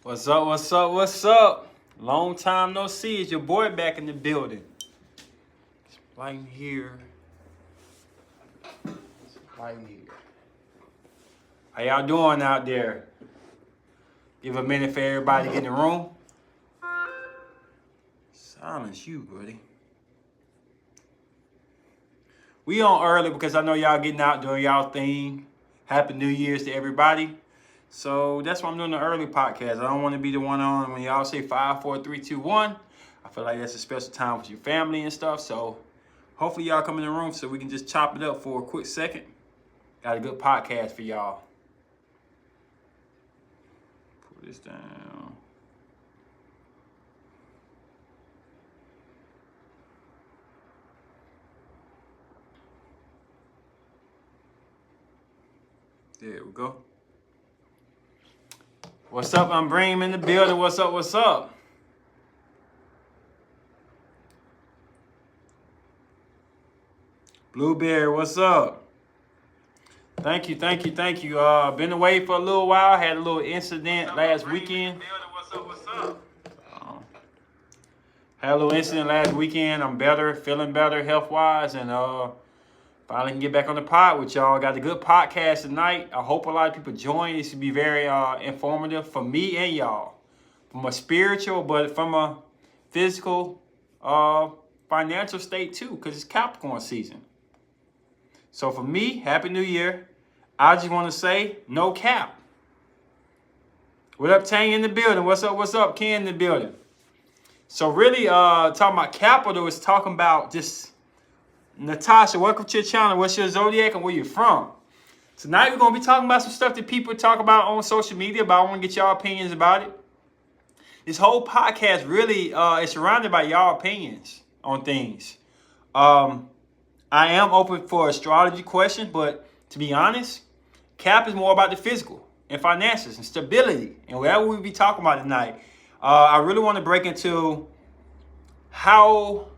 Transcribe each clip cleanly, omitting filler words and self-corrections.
What's up? What's up? What's up? Long time no see. It's your boy back in the building. It's right here. It's right here. How y'all doing out there? Give a minute for everybody to get in the room. Silence you, buddy. We on early because I know y'all getting out doing y'all thing. Happy New Year's to everybody. So that's why I'm doing the early podcast. I don't want to be the one on when y'all say 5, 4, 3, 2, 1. I feel like that's a special time with your family and stuff. So hopefully y'all come in the room so we can just chop it up for a quick second. Got a good podcast for y'all. Pull this down. There we go. What's up? I'm Bream in the building. What's up? What's up? Blueberry, what's up? Thank you. Been away for a little while. Had a little incident last weekend. Had a little incident last weekend. I'm better, feeling better health-wise, and finally can get back on the pod with y'all. Got a good podcast tonight. I hope a lot of people join. This should be very informative for me and y'all. From a spiritual, but from a physical, financial state too, because it's Capricorn season. So for me, Happy New Year. I just want to say, no cap. What up, Tang in the building? What's up, Ken in the building? So really, talking about capital is talking about just... Natasha, welcome to your channel. What's your zodiac and where you're from? Tonight we're going to be talking about some stuff that people talk about on social media, but I want to get y'all opinions about it. This whole podcast really is surrounded by y'all opinions on things. I am open for astrology questions, but to be honest, Cap is more about the physical and finances and stability and whatever we'll be talking about tonight. I really want to break into how...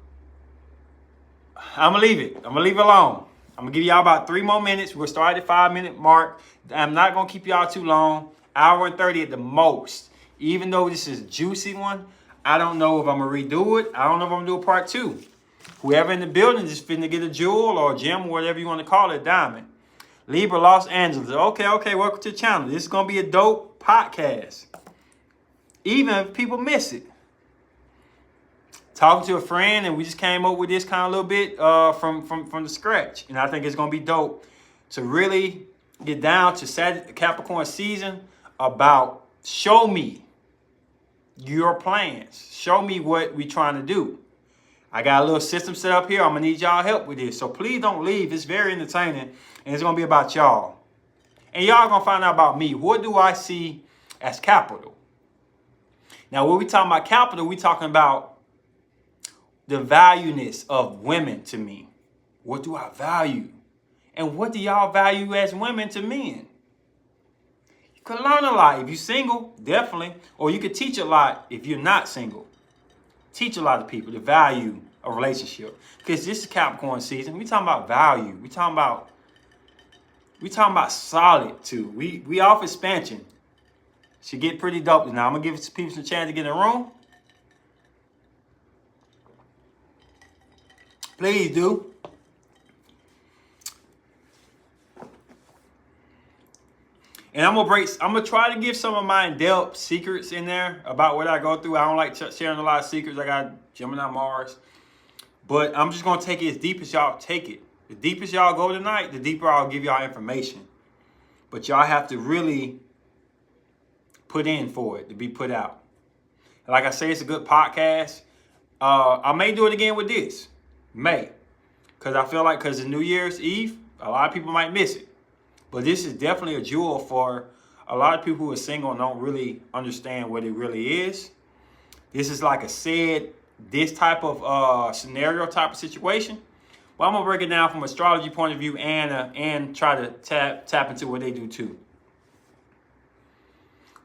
I'm going to leave it. I'm going to leave it alone. I'm going to give y'all about 3 more minutes. We'll start at the 5-minute mark. I'm not going to keep y'all too long. Hour and 30 at the most. Even though this is a juicy one, I don't know if I'm going to redo it. I don't know if I'm going to do a part 2. Whoever in the building is finna get a jewel or a gem or whatever you want to call it, diamond. Libra, Los Angeles. Okay. Welcome to the channel. This is going to be a dope podcast. Even if people miss it. Talking to a friend, and we just came up with this kind of little bit from the scratch. And I think it's going to be dope to really get down to Capricorn season about show me your plans. Show me what we're trying to do. I got a little system set up here. I'm going to need y'all help with this. So please don't leave. It's very entertaining, and it's going to be about y'all. And y'all going to find out about me. What do I see as capital? Now, when we talking about capital, we talking about the valueness of women to me. What do I value? And what do y'all value as women to men? You can learn a lot. If you're single, definitely. Or you could teach a lot if you're not single. Teach a lot of people the value of relationship. Because this is Capricorn season. We talking about value. We talking about solid too. We off expansion. Should get pretty dope. Now I'm going to give people some chance to get in the room. Please do. And I'm gonna try to give some of my in-depth secrets in there about what I go through. I don't like sharing a lot of secrets. I got Gemini Mars. But I'm just gonna take it as deep as y'all take it. The deepest y'all go tonight, the deeper I'll give y'all information. But y'all have to really put in for it to be put out. And like I say, it's a good podcast. I may do it again with this. May, because I feel like because it's New Year's Eve, a lot of people might miss it. But this is definitely a jewel for a lot of people who are single and don't really understand what it really is. This is like this type of scenario type of situation. Well, I'm gonna break it down from astrology point of view and try to tap into what they do too.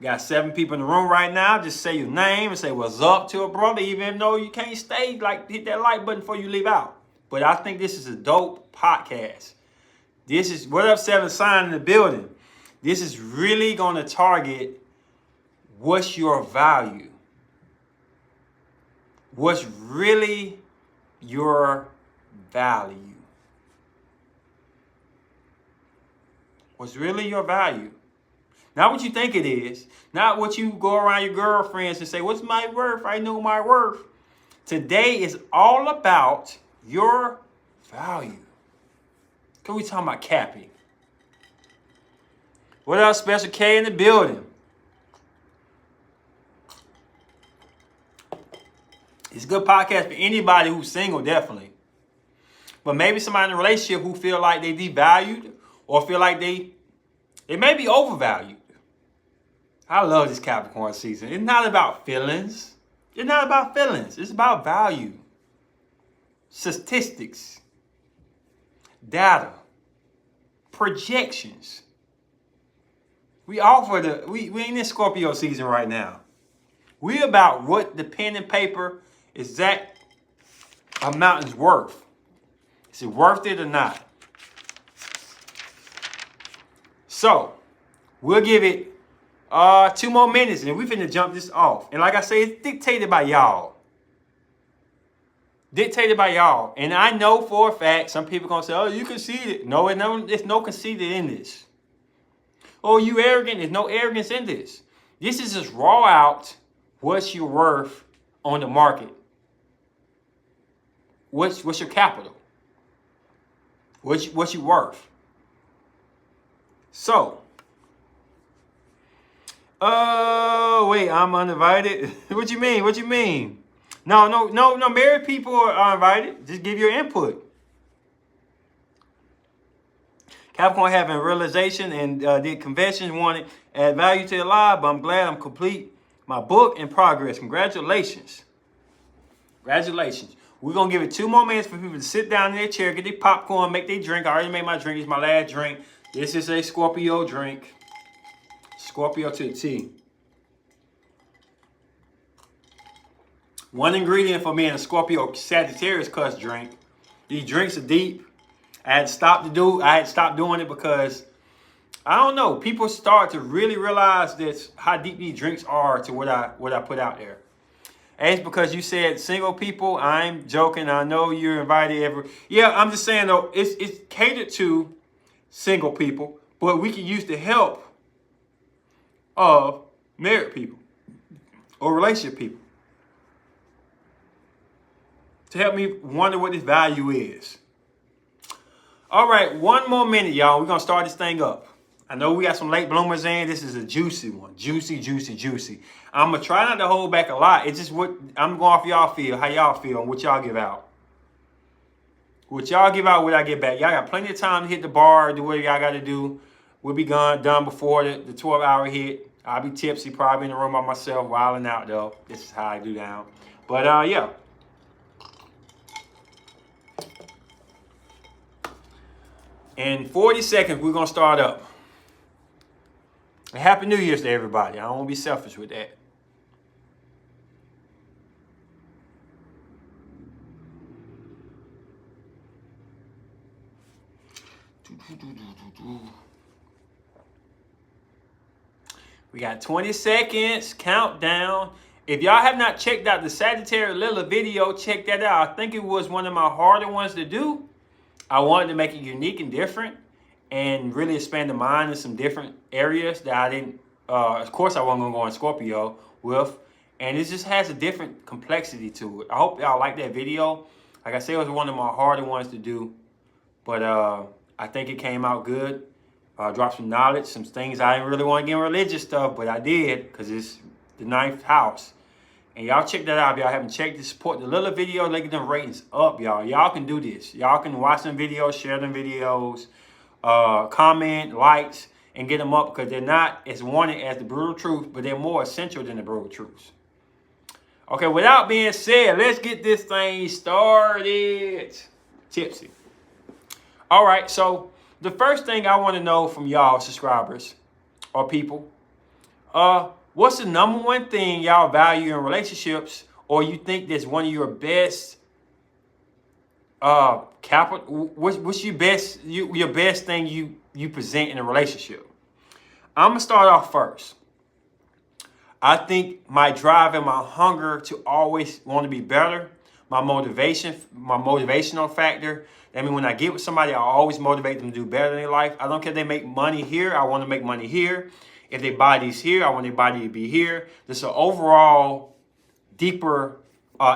Got 7 people in the room right now. Just say your name and say what's up to a brother, even though you can't stay. Like, hit that like button before you leave out. But I think this is a dope podcast. This is what up, 7 sign in the building. This is really going to target what's your value? What's really your value? What's really your value? Not what you think it is. Not what you go around your girlfriends and say, what's my worth? I know my worth. Today is all about your value. Because we talking about Cappy. What else? Special K in the building. It's a good podcast for anybody who's single, definitely. But maybe somebody in a relationship who feel like they devalued or feel like they may be overvalued. I love this Capricorn season. It's not about feelings. It's not about feelings. It's about value. Statistics. Data. Projections. We in this Scorpio season right now. We about what the pen and paper exact amount is worth. Is it worth it or not? So, we'll give it 2 more minutes and we finna jump this off. And like I say, it's dictated by y'all. Dictated by y'all. And I know for a fact, some people gonna say, oh, you conceited. No, there's no conceited in this. Oh, you arrogant. There's no arrogance in this. This is just raw out what's your worth on the market. What's your capital? What's your worth? So, wait, I'm uninvited. What you mean? What you mean? No. Married people are invited. Just give your input. Capricorn having realization and did confession, wanted to add value to your life, but I'm glad I'm complete. My book in progress. Congratulations. Congratulations. We're going to give it 2 more minutes for people to sit down in their chair, get their popcorn, make their drink. I already made my drink. It's my last drink. This is a Scorpio drink. Scorpio to the T. One ingredient for me in a Scorpio Sagittarius cuss drink. These drinks are deep. I had stopped doing it because I don't know. People start to really realize this how deep these drinks are to what I put out there. And it's because you said single people. I'm joking. I know you're invited Yeah, I'm just saying though, it's catered to single people, but we can use the help of married people or relationship people to help me wonder what this value is. All right, 1 more minute, y'all. We're going to start this thing up. I know we got some late bloomers in. This is a juicy one. Juicy. I'm going to try not to hold back a lot. It's just what I'm going off y'all feel, how y'all feel, and what y'all give out. What y'all give out, what I get back. Y'all got plenty of time to hit the bar, do what y'all got to do. We'll be done before the 12-hour hit. I'll be tipsy, probably in the room by myself, wilding out, though. This is how I do now. But, yeah. In 40 seconds, we're going to start up. And Happy New Year's to everybody. I don't want to be selfish with that. We got 20 seconds. Countdown. If y'all have not checked out the Sagittarius Lilith video, check that out. I think it was one of my harder ones to do. I wanted to make it unique and different and really expand the mind in some different areas that I didn't, of course I wasn't going to go in Scorpio with. And it just has a different complexity to it. I hope y'all like that video. Like I said, it was one of my harder ones to do. But I think it came out good. Dropped some knowledge, some things I didn't really want to get in religious stuff, but I did because it's the 9th house. And y'all check that out if y'all haven't checked it. Support the little video, get them ratings up, y'all. Y'all can do this. Y'all can watch them videos, share them videos, comment, likes, and get them up because they're not as wanted as the brutal truth, but they're more essential than the brutal truths. Okay, without being said, let's get this thing started. Tipsy. All right, so the first thing I want to know from y'all subscribers or people, what's the number one thing y'all value in relationships, or you think that's one of your best capital? What's your best thing you present in a relationship? I'm gonna start off first. I think my drive and my hunger to always want to be better, my motivational factor. I mean, when I get with somebody, I always motivate them to do better in their life. I don't care if they make money here. I want to make money here. If their body's here, I want their body to be here. There's an overall deeper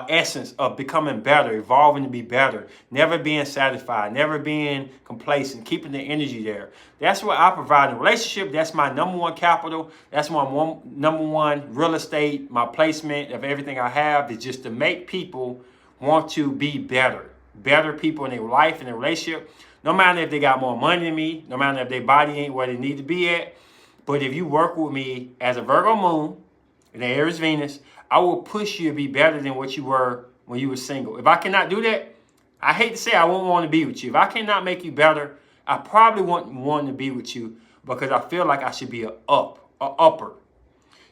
essence of becoming better, evolving to be better, never being satisfied, never being complacent, keeping the energy there. That's what I provide in a relationship. That's my number one capital. That's my number one real estate, my placement of everything I have is just to make people want to be better people in their life, in their relationship. No matter if they got more money than me, no matter if their body ain't where they need to be at. But if you work with me as a Virgo moon, and the Aries Venus, I will push you to be better than what you were when you were single. If I cannot do that, I hate to say I won't want to be with you. If I cannot make you better, I probably won't want to be with you because I feel like I should be an upper.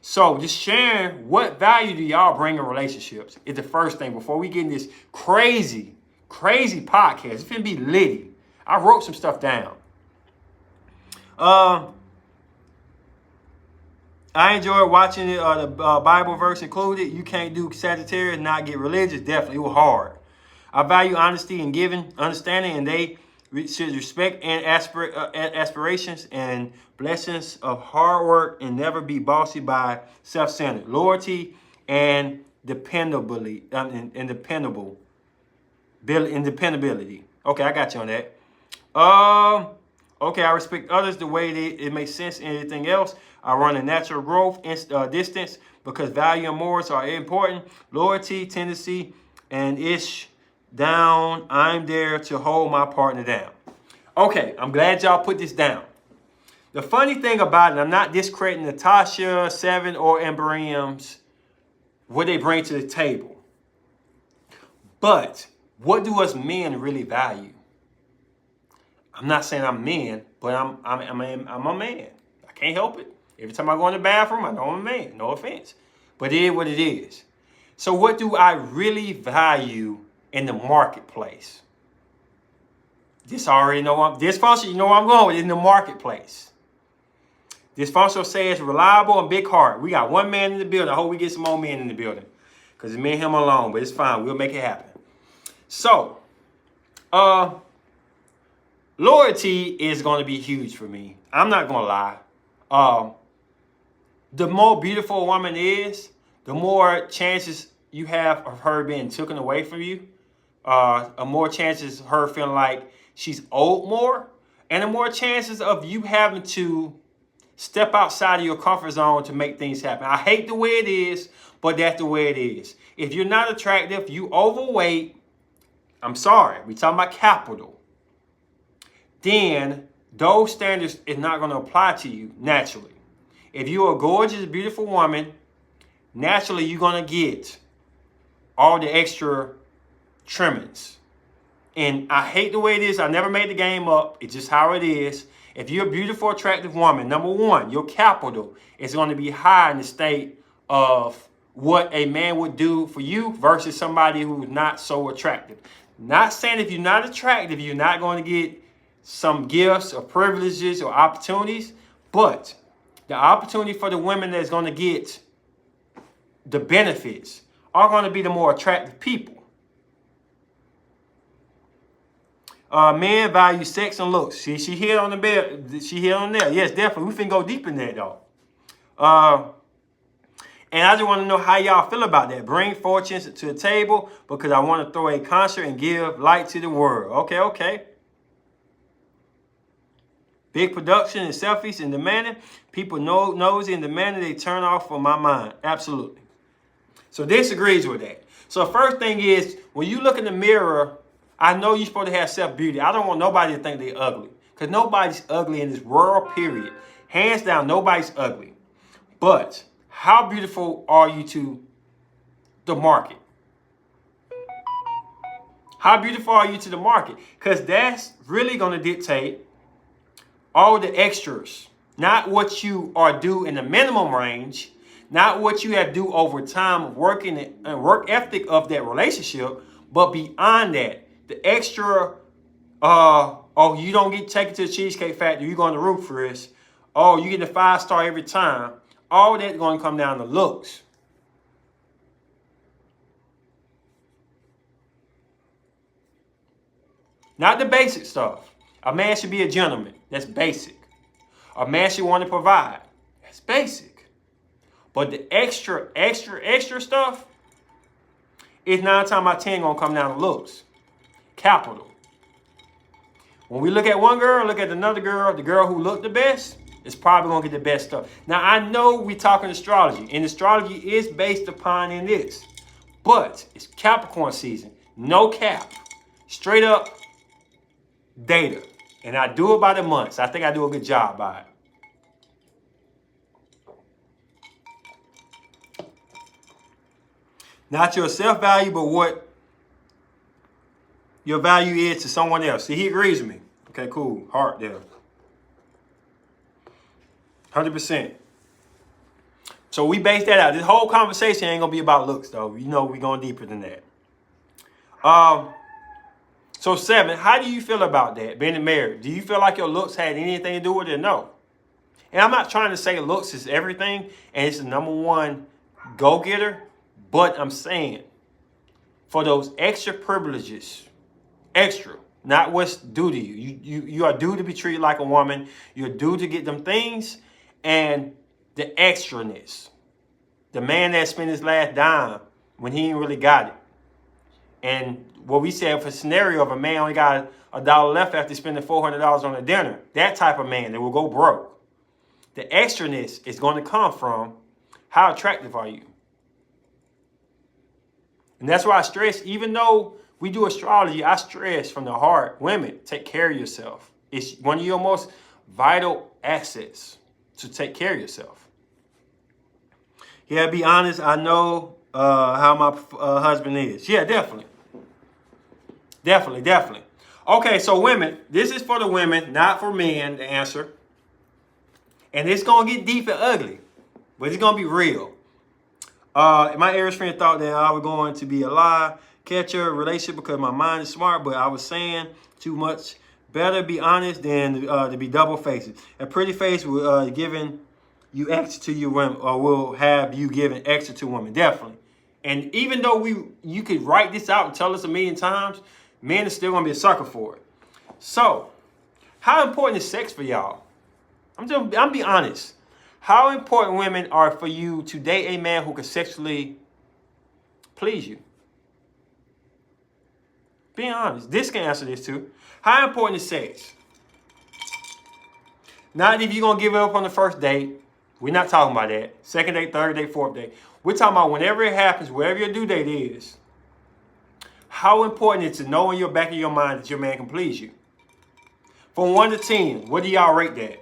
So just sharing what value do y'all bring in relationships is the first thing before we get in this crazy podcast. It's going to be litty. I wrote some stuff down. I enjoyed watching it, the Bible verse included. You can't do Sagittarius and not get religious. Definitely, it was hard. I value honesty and giving, understanding, and they should respect and aspirations and blessings of hard work and never be bossy by self-centered. Loyalty and dependability. Okay, I got you on that. Okay, I respect others the way it makes sense and anything else. I run a natural growth distance because value and morals are important. Loyalty, tendency, and ish down. I'm there to hold my partner down. Okay, I'm glad y'all put this down. The funny thing about it, I'm not discrediting Natasha, Seven, or Amberium's, what they bring to the table. But what do us men really value? I'm not saying I'm men, but I'm a man. I can't help it. Every time I go in the bathroom, I know I'm a man. No offense. But it is what it is. So what do I really value in the marketplace? This already know dysfunction, you know where I'm going with, in the marketplace. Dysfunction says reliable and big heart. We got one man in the building. I hope we get some more men in the building. Because it's me and him alone, but it's fine. We'll make it happen. So, loyalty is going to be huge for me. I'm not going to lie. The more beautiful a woman is, the more chances you have of her being taken away from you. More chances of her feeling like she's owed more. And the more chances of you having to step outside of your comfort zone to make things happen. I hate the way it is, but that's the way it is. If you're not attractive, you overweight, I'm sorry, we're talking about capital, then those standards is not going to apply to you naturally. If you're a gorgeous, beautiful woman, naturally you're going to get all the extra trimmings. And I hate the way it is. I never made the game up. It's just how it is. If you're a beautiful, attractive woman, number one, your capital is going to be high in the state of what a man would do for you versus somebody who's not so attractive. Not saying if you're not attractive, you're not going to get some gifts or privileges or opportunities, but the opportunity for the women that's going to get the benefits are going to be the more attractive people. Men value sex and looks. She hit on the bed. She hit on there. Yes, definitely. We finna go deep in that though. And I just want to know how y'all feel about that. Bring fortunes to the table because I want to throw a concert and give light to the world. Okay. Big production and selfies and demanding. People nosy and demanding, they turn off for my mind. Absolutely. So this agrees with that. So first thing is, when you look in the mirror, I know you're supposed to have self-beauty. I don't want nobody to think they're ugly. Because nobody's ugly in this world, period. Hands down, nobody's ugly. But how beautiful are you to the market? How beautiful are you to the market? Because that's really going to dictate all the extras. Not what you are due in the minimum range. Not what you have to do over time of working and work ethic of that relationship. But beyond that, the extra, you don't get taken to the Cheesecake Factory, you go on the roof for this. Oh, you get the 5-star every time. All that's going to come down to looks. Not the basic stuff. A man should be a gentleman. That's basic. A man should want to provide. That's basic. But the extra stuff is 9 times out of 10 going to come down to looks. Capital. When we look at one girl, look at another girl, the girl who looked the best is probably going to get the best stuff. Now, I know we're talking astrology, and astrology is based upon in this. But it's Capricorn season. No cap. Straight up data. And I do it by the months. I think I do a good job by it. Not your self-value, but what your value is to someone else. See, he agrees with me. Okay, cool. Heart there. 100%. So we base that out. This whole conversation ain't going to be about looks, though. You know we're going deeper than that. So 7, how do you feel about that, being married? Do you feel like your looks had anything to do with it? No. And I'm not trying to say looks is everything and it's the number one go-getter, but I'm saying for those extra privileges, extra, not what's due to you. You are due to be treated like a woman. You're due to get them things and the extraness. The man that spent his last dime when he ain't really got it. And what we said for scenario of a man only got $1 left after spending $400 on a dinner, that type of man that will go broke. The extraness is going to come from how attractive are you? And that's why I stress, even though we do astrology, I stress from the heart, women, take care of yourself. It's one of your most vital assets to take care of yourself. Yeah, be honest, I know how my husband is. Yeah, definitely. Definitely. Okay, so women, this is for the women, not for men, the answer. And it's going to get deep and ugly, but it's going to be real. My Aries friend thought that I was going to be a lie catcher relationship because my mind is smart, but I was saying too much. Better be honest than to be double faced. A pretty face will giving you extra to your women, or will have you giving extra to women. Definitely. And even though you could write this out and tell us a million times, men are still gonna be a sucker for it. So, how important is sex for y'all? I'm be honest. How important women are for you to date a man who can sexually please you? Being honest. This can answer this too. How important is sex? Not if you're going to give it up on the first date. We're not talking about that. Second date, third date, fourth date. We're talking about whenever it happens, wherever your due date is. How important is it to know in your back of your mind that your man can please you? From 1 to 10, what do y'all rate that?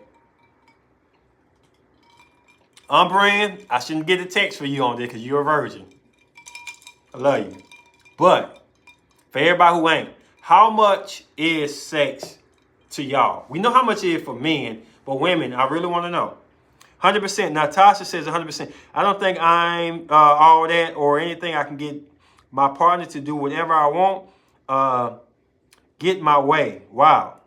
Brand, I shouldn't get a text for you on this because you're a virgin. I love you. But for everybody who ain't, how much is sex to y'all? We know how much it is for men, but women, I really want to know. 100%. Natasha says 100%. I don't think I'm all that or anything. I can get my partner to do whatever I want. Get my way. Wow.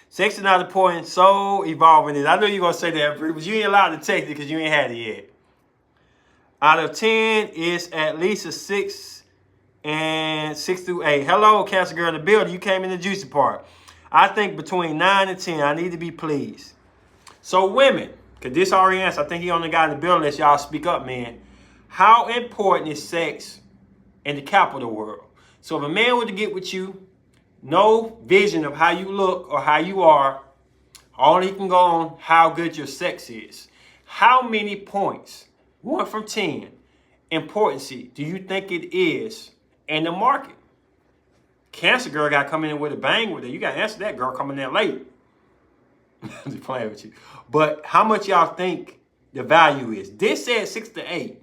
Sex is not important. So evolving it. I know you're going to say that, but you ain't allowed to text it because you ain't had it yet. Out of 10, it's at least a 6. And 6 through 8. Hello, Cancer Girl in the building. You came in the juicy part. I think between 9 and 10, I need to be pleased. So women, because this already answered, I think he only got in the building. Let y'all speak up, man. How important is sex in the capital world? So if a man were to get with you, no vision of how you look or how you are, all he can go on how good your sex is. How many points, 1 from 10, importancy do you think it is in the market? Cancer Girl got coming in with a bang with it. You got to answer that, girl, coming in late. I'm just playing with you. But how much y'all think the value is? This said 6 to 8.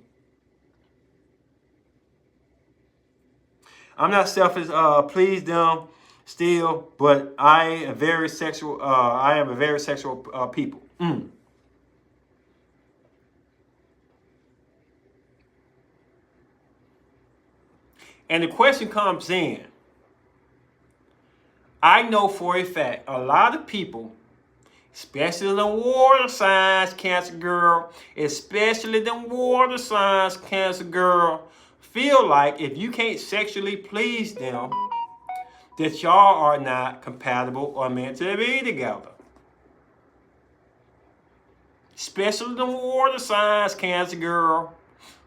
I'm not selfish. Please them still, but I am very sexual. I am a very sexual people. And the question comes in. I know for a fact a lot of people Especially the water signs, Cancer girl. Especially the water signs, Cancer girl. Feel like if you can't sexually please them, that y'all are not compatible or meant to be together. Especially the water signs, Cancer girl.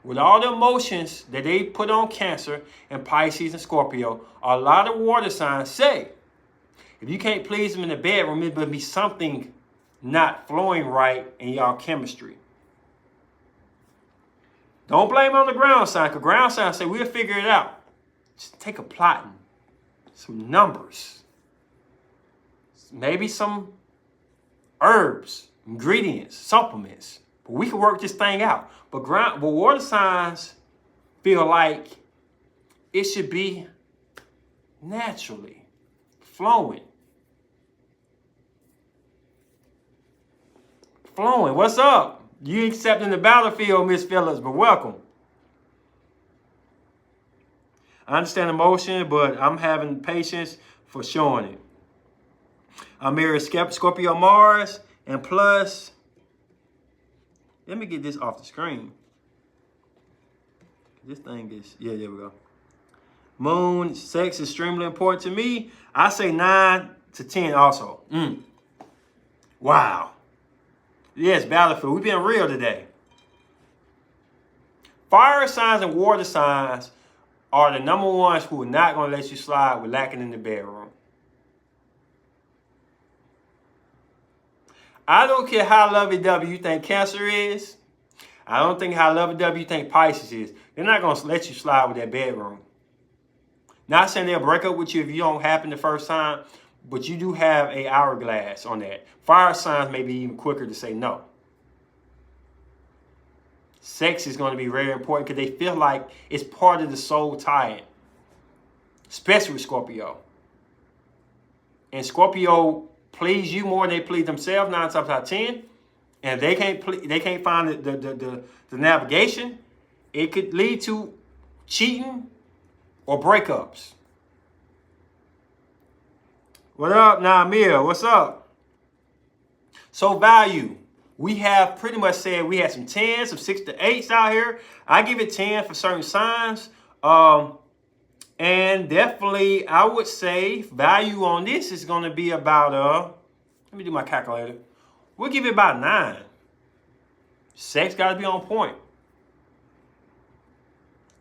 With all the emotions that they put on Cancer and Pisces and Scorpio, a lot of water signs say, if you can't please them in the bedroom, it would be something not flowing right in y'all chemistry. Don't blame it on the ground sign, because ground signs say we'll figure it out. Just take a plotting, some numbers, maybe some herbs, ingredients, supplements. But we can work this thing out. But water signs feel like it should be naturally flowing. Flowing. What's up? You accepting the battlefield, Miss Phillips, but welcome. I understand emotion, but I'm having patience for showing it. I'm married Scorpio Mars, and plus, let me get this off the screen. This thing is, yeah, there we go. Moon, sex is extremely important to me. I say 9 to 10 also. Wow. Yes, battlefield. We've been real today. Fire signs and water signs are the number ones who are not going to let you slide with lacking in the bedroom. I don't care how lovey-dovey you think Cancer is. I don't think how lovey-dovey you think Pisces is. They're not going to let you slide with that bedroom. Not saying they'll break up with you if you don't happen the first time, but you do have an hourglass on that. Fire signs may be even quicker to say no. Sex is going to be very important because they feel like it's part of the soul tie-in, especially with Scorpio. And Scorpio please you more than they please themselves 9 times out of 10. And if they can't find the navigation, it could lead to cheating or breakups. What up, Namir? What's up? So value. We have pretty much said we had some 10s, some 6 to 8s out here. I give it 10 for certain signs. And definitely, I would say value on this is going to be about, let me do my calculator. We'll give it about 9. Sex got to be on point.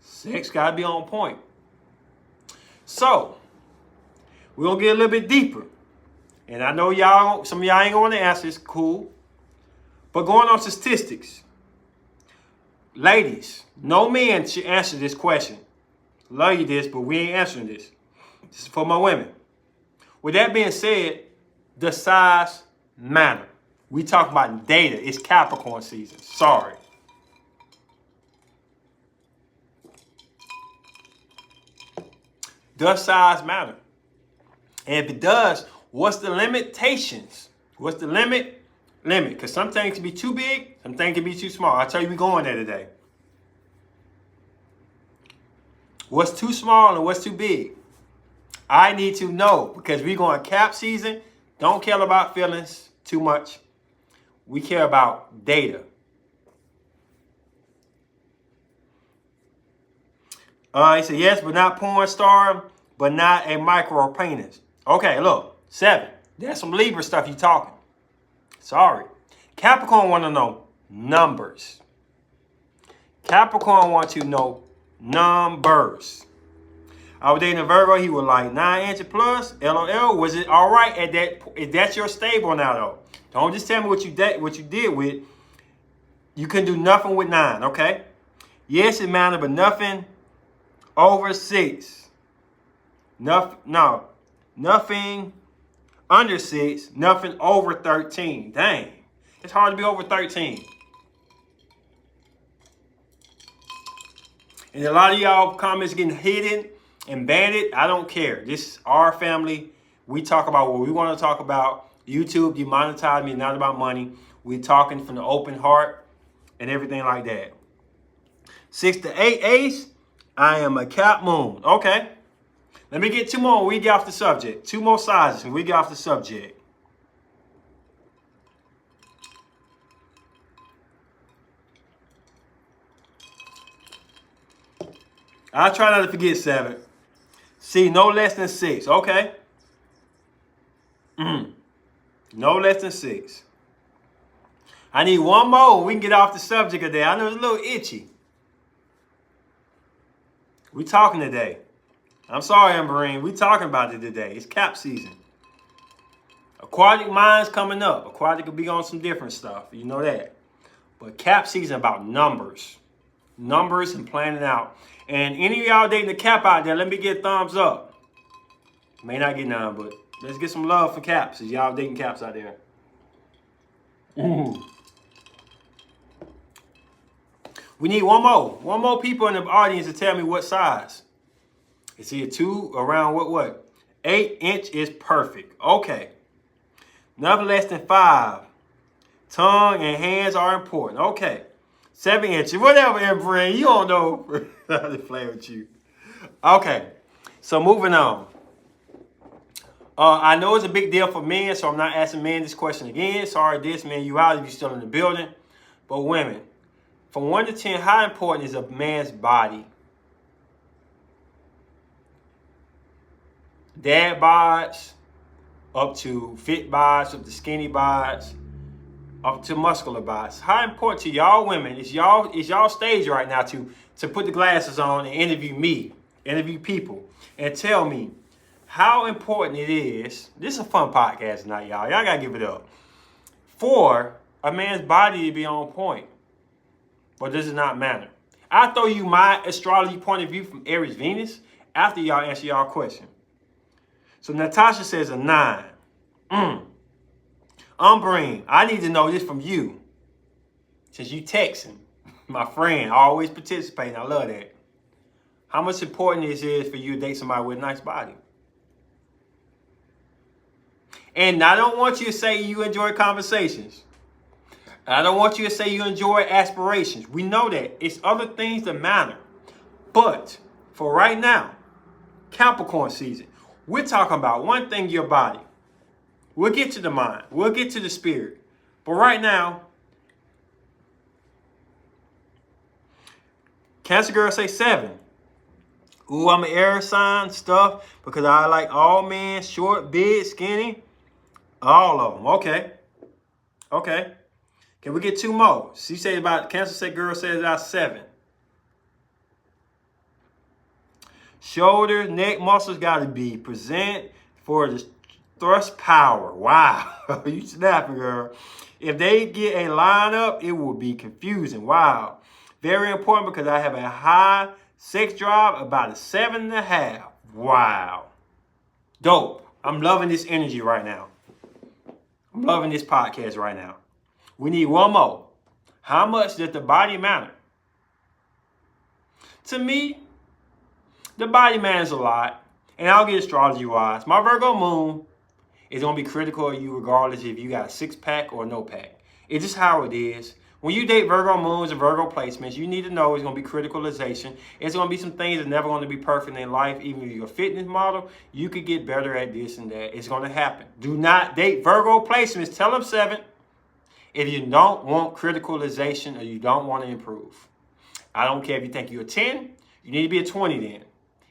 Sex got to be on point. So, we're going to get a little bit deeper. And I know y'all, some of y'all ain't going to answer this, cool. But going on statistics. Ladies, no man should answer this question. Love you this, but we ain't answering this. This is for my women. With that being said, the size matter. We talk about data. It's Capricorn season. Sorry. Does size matter? And if it does, what's the limitations? What's the limit? Because some things can be too big, some things can be too small. I'll tell you, we're going there today. What's too small and what's too big? I need to know because we're going cap season. Don't care about feelings too much. We care about data. He said, yes, but not porn star, but not a micro penis. Okay, look, 7. That's some Libra stuff you talking. Sorry. Capricorn want to know numbers. Capricorn want to know numbers. I was dating a Virgo. He was like 9 inches plus. LOL. Was it all right at that? Is that your stable now, though? Don't just tell me what you did with. You couldn't do nothing with 9, okay? Yes, it mattered, but nothing over 6. Nothing under 6. Nothing over 13. Dang. It's hard to be over 13. And a lot of y'all comments getting hidden and banned. I don't care. This is our family. We talk about what we want to talk about. YouTube demonetized me, not about money. We talking from the open heart and everything like that. 6 to 8 ace. I am a cap moon. Okay. Let me get 2 more. We get off the subject. 2 more sizes and we get off the subject. I try not to forget 7. C, no less than 6. Okay. No less than 6. I need one more. We can get off the subject of that. I know it's a little itchy. We talking today. I'm sorry, Amberine. We talking about it today. It's cap season. Aquatic Mind's coming up. Aquatic will be on some different stuff. You know that. But cap season about numbers. Numbers and planning out. And any of y'all dating the cap out there, let me get a thumbs up. May not get none, but let's get some love for caps. As y'all dating caps out there. We need one more. One more people in the audience to tell me what size. Is it 2 around what? 8 inch is perfect. Okay. Nothing less than 5. Tongue and hands are important. Okay. 7 inches. Whatever, Emperor. You don't know. I just play with you. Okay. So moving on. I know it's a big deal for men, so I'm not asking men this question again. Sorry, this man, you out if you're still in the building. But women, from 1 to 10, how important is a man's body? Dad bods, up to fit bods, up to skinny bods, up to muscular bods. How important to y'all women is y'all stage right now to put the glasses on and interview me, interview people, and tell me how important it is. This is a fun podcast tonight, y'all. Y'all gotta give it up. For a man's body to be on point. But does it not matter? I'll throw you my astrology point of view from Aries Venus after y'all answer y'all question. So Natasha says a 9. Umbrine, I need to know this from you. Since you texting, my friend, always participating. I love that. How much important this is for you to date somebody with a nice body. And I don't want you to say you enjoy conversations. I don't want you to say you enjoy aspirations. We know that. It's other things that matter. But for right now, Capricorn season, we're talking about one thing, your body. We'll get to the mind. We'll get to the spirit. But right now, Cancer girl say 7. Ooh, I'm an air sign stuff because I like all men, short, big, skinny. All of them. Okay. Okay. Can we get 2 more? She said about Cancer say girl says about 7. Shoulders, neck muscles got to be present for the thrust power. Wow. You snapping, girl. If they get a lineup, it will be confusing. Wow. Very important because I have a high sex drive, about a 7.5. Wow. Dope. I'm loving this energy right now. I'm loving this podcast right now. We need one more. How much does the body matter? To me, the body matters a lot. And I'll get astrology-wise. My Virgo moon is going to be critical of you regardless if you got a 6-pack or no pack. It's just how it is. When you date Virgo moons and Virgo placements, you need to know it's going to be criticalization. It's going to be some things that are never going to be perfect in life. Even if you're a fitness model, you could get better at this and that. It's going to happen. Do not date Virgo placements. Tell them 7 if you don't want criticalization or you don't want to improve. I don't care if you think you're a 10. You need to be a 20 then.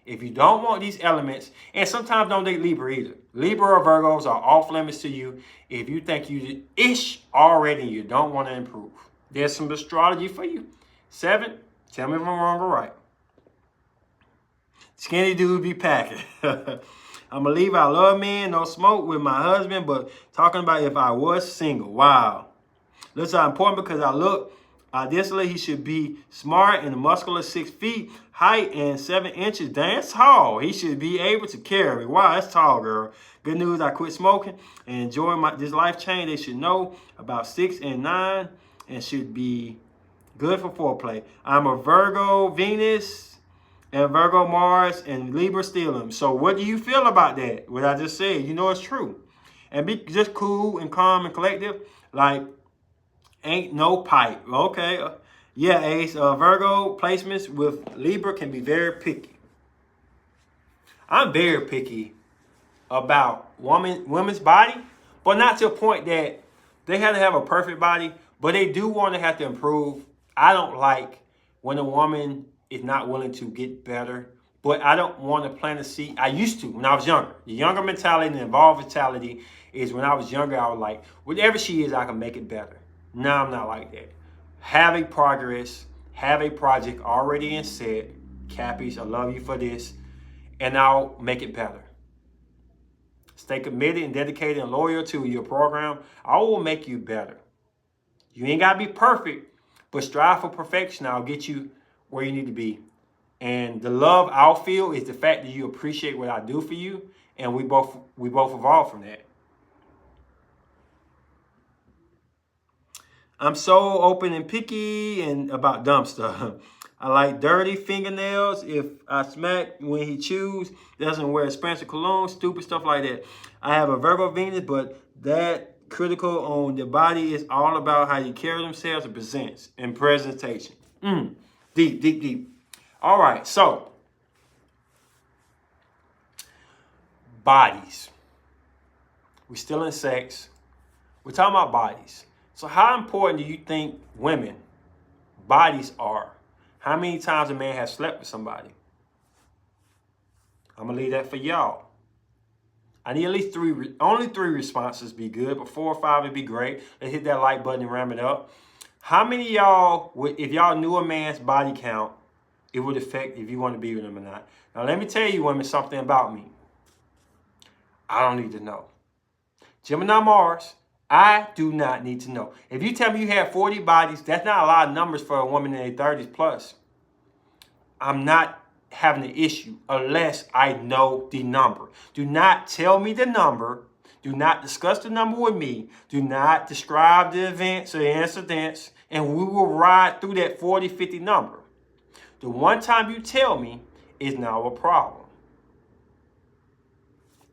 If you don't want these elements, and sometimes don't date Libra either. Libra or Virgos are off limits to you if you think you ish already and you don't want to improve. There's some astrology for you. 7, tell me if I'm wrong or right. Skinny dude be packing. I'm going to leave I love men, no smoke with my husband, but talking about if I was single. Wow. Looks are important because I look ideally he should be smart and muscular, 6 feet, height and 7 inches. Damn, that's tall. He should be able to carry. Wow, that's tall, girl. Good news, I quit smoking and enjoy this life change. They should know about 6 and 9 and should be good for foreplay. I'm a Virgo Venus and Virgo Mars and Libra stellium. So what do you feel about that? What I just said, you know it's true. And be just cool and calm and collective. Like, ain't no pipe. Okay. Yeah, Ace. Virgo placements with Libra can be very picky. I'm very picky about women's body, but not to a point that they have to have a perfect body, but they do want to have to improve. I don't like when a woman is not willing to get better. But I don't want to plant a seed. I used to when I was younger. The younger mentality and the involved mentality is when I was younger, I was like, whatever she is, I can make it better. Now I'm not like that. Have a progress, have a project already in set. Cappies, I love you for this. And I'll make it better. Stay committed and dedicated and loyal to your program. I will make you better. You ain't got to be perfect, but strive for perfection. I'll get you where you need to be. And the love I'll feel is the fact that you appreciate what I do for you, and we both evolve from that. I'm so open and picky and about dumb stuff. I like dirty fingernails. If I smack when he chews, doesn't wear expensive cologne, stupid stuff like that. I have a Virgo Venus, but that critical on the body is all about how you carry themselves and presents and presentation. Deep, deep, deep. All right, so bodies. We're still in sex. We're talking about bodies. So how important do you think women bodies are? How many times a man has slept with somebody? I'm going to leave that for y'all. I need at least only three responses be good, but 4 or 5 would be great. Let's hit that like button and ram it up. How many of y'all, if y'all knew a man's body count, it would affect if you want to be with him or not? Now, let me tell you, women, something about me. I don't need to know. Gemini Mars, I do not need to know. If you tell me you have 40 bodies, that's not a lot of numbers for a woman in their 30s plus. I'm not having an issue unless I know the number. Do not tell me the number. Do not discuss the number with me. Do not describe the events or incidents, and we will ride through that 40, 50 number. The one time you tell me is now a problem.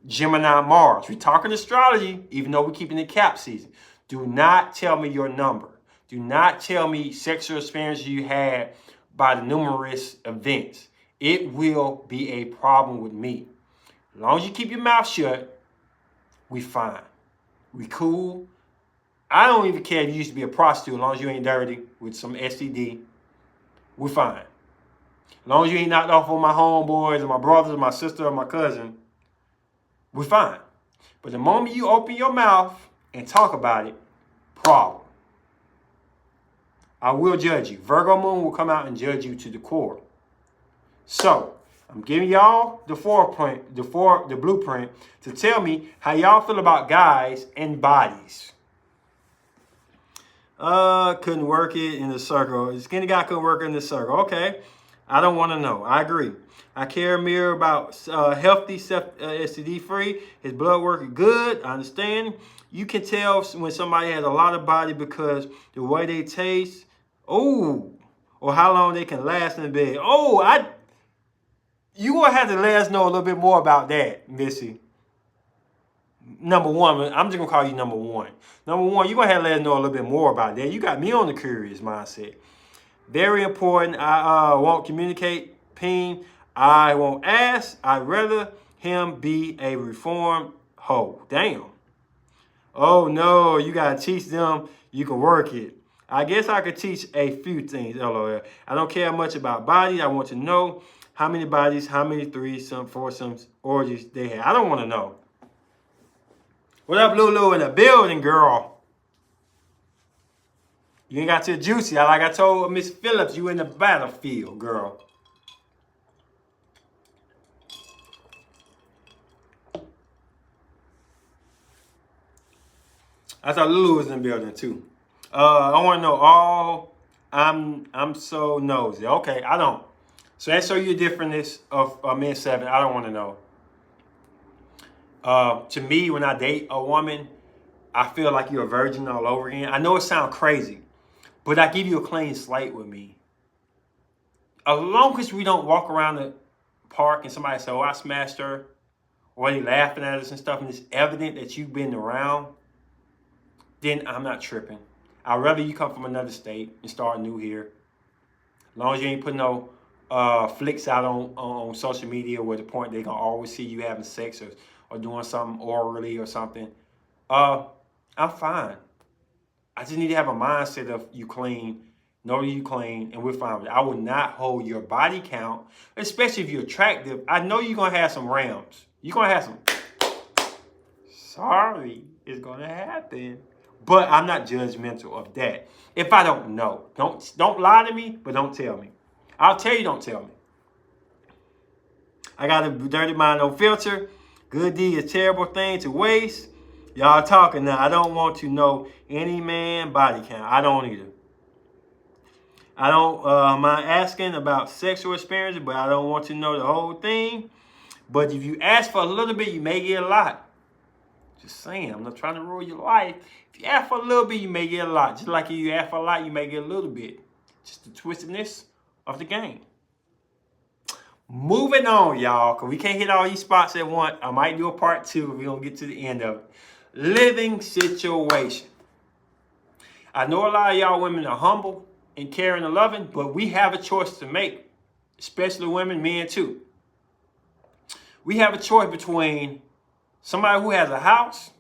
Gemini Mars. We're talking astrology, even though we're keeping it cap season. Do not tell me your number. Do not tell me sexual experiences you had by the numerous events. It will be a problem with me. As long as you keep your mouth shut, we fine. We cool. I don't even care if you used to be a prostitute, as long as you ain't dirty with some STD. We're fine. As long as you ain't knocked off on my homeboys or my brothers or my sister or my cousin, we're fine. But the moment you open your mouth and talk about it, problem. I will judge you. Virgo moon will come out and judge you to the core. So, I'm giving y'all the blueprint to tell me how y'all feel about guys and bodies. Couldn't work it in the circle. The skinny guy couldn't work in the circle. Okay. I don't want to know. I agree. I care a mirror about healthy, STD free. His blood work good. I understand. You can tell when somebody has a lot of body because the way they taste. Oh, or how long they can last in bed. Oh, you gonna have to let us know a little bit more about that, Missy. Number one, I'm just gonna call you number one. Number one, you're gonna have to let us know a little bit more about that. You got me on the curious mindset. Very important. I won't communicate, ping. I won't ask. I'd rather him be a reformed hoe. Damn. Oh no, you gotta teach them. You can work it. I guess I could teach a few things. LOL. I don't care much about body. I want to know how many bodies, how many threesomes, foursomes, orgies they have. I don't want to know. What up, Lulu, in the building, girl? You ain't got too juicy. Like I told Miss Phillips, you in the battlefield, girl. I thought Lulu was in the building too. I want to know all. I'm so nosy. Okay, I don't. So that show you the difference of men 7. I don't want to know. To me, when I date a woman, I feel like you're a virgin all over again. I know it sounds crazy, but I give you a clean slate with me. As long as we don't walk around the park and somebody say, "Oh, I smashed her," or they laughing at us and stuff, and it's evident that you've been around, then I'm not tripping. I'd rather you come from another state and start new here. As long as you ain't putting no flicks out on social media where the point they can always see you having sex or doing something orally or something. I'm fine. I just need to have a mindset of you clean Know that you clean, and we're fine with it. I will not hold your body count, especially if you're attractive. I know you're going to have some rams. You're going to have some. Sorry, it's going to happen. But I'm not judgmental of that. If I don't know, don't lie to me, but don't tell me. I'll tell you, don't tell me. I got a dirty mind, no filter. Good deed is a terrible thing to waste. Y'all talking now. I don't want to know any man body count. I don't either. I don't mind asking about sexual experience, but I don't want to know the whole thing. But if you ask for a little bit, you may get a lot. Just saying, I'm not trying to ruin your life. If you ask for a little bit, you may get a lot. Just like if you ask for a lot, you may get a little bit. Just the twistedness of the game. Moving on, y'all, because we can't hit all these spots at once. I might do a part 2 if we don't get to the end of it. Living situation. I know a lot of y'all women are humble and caring and loving, but we have a choice to make, especially women, men too. We have a choice between somebody who has a house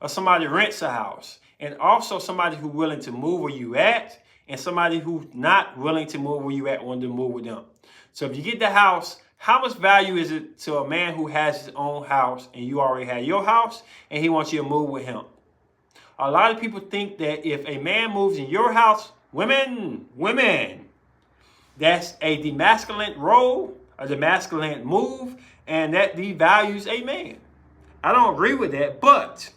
or somebody who rents a house, and also somebody who's willing to move where you at, and somebody who's not willing to move where you at, wanting to move with them. So if you get the house, how much value is it to a man who has his own house and you already have your house and he wants you to move with him? A lot of people think that if a man moves in your house, women, that's a demasculine role, a demasculine move, and that devalues a man. I don't agree with that, but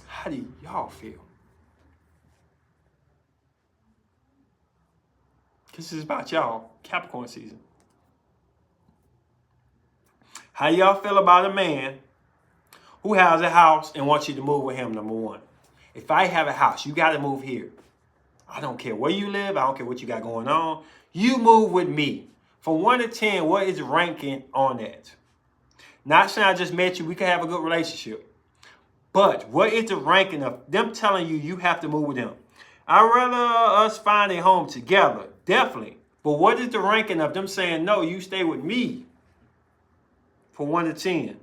how do y'all feel? This is about y'all, Capricorn season. How y'all feel about a man who has a house and wants you to move with him, number one? If I have a house, you got to move here. I don't care where you live. I don't care what you got going on. You move with me. From 1 to 10, what is ranking on that? Not saying I just met you. We can have a good relationship. But what is the ranking of them telling you you have to move with them? I'd rather us find a home together. Definitely. But what is the ranking of them saying, no, you stay with me? From 1 to 10.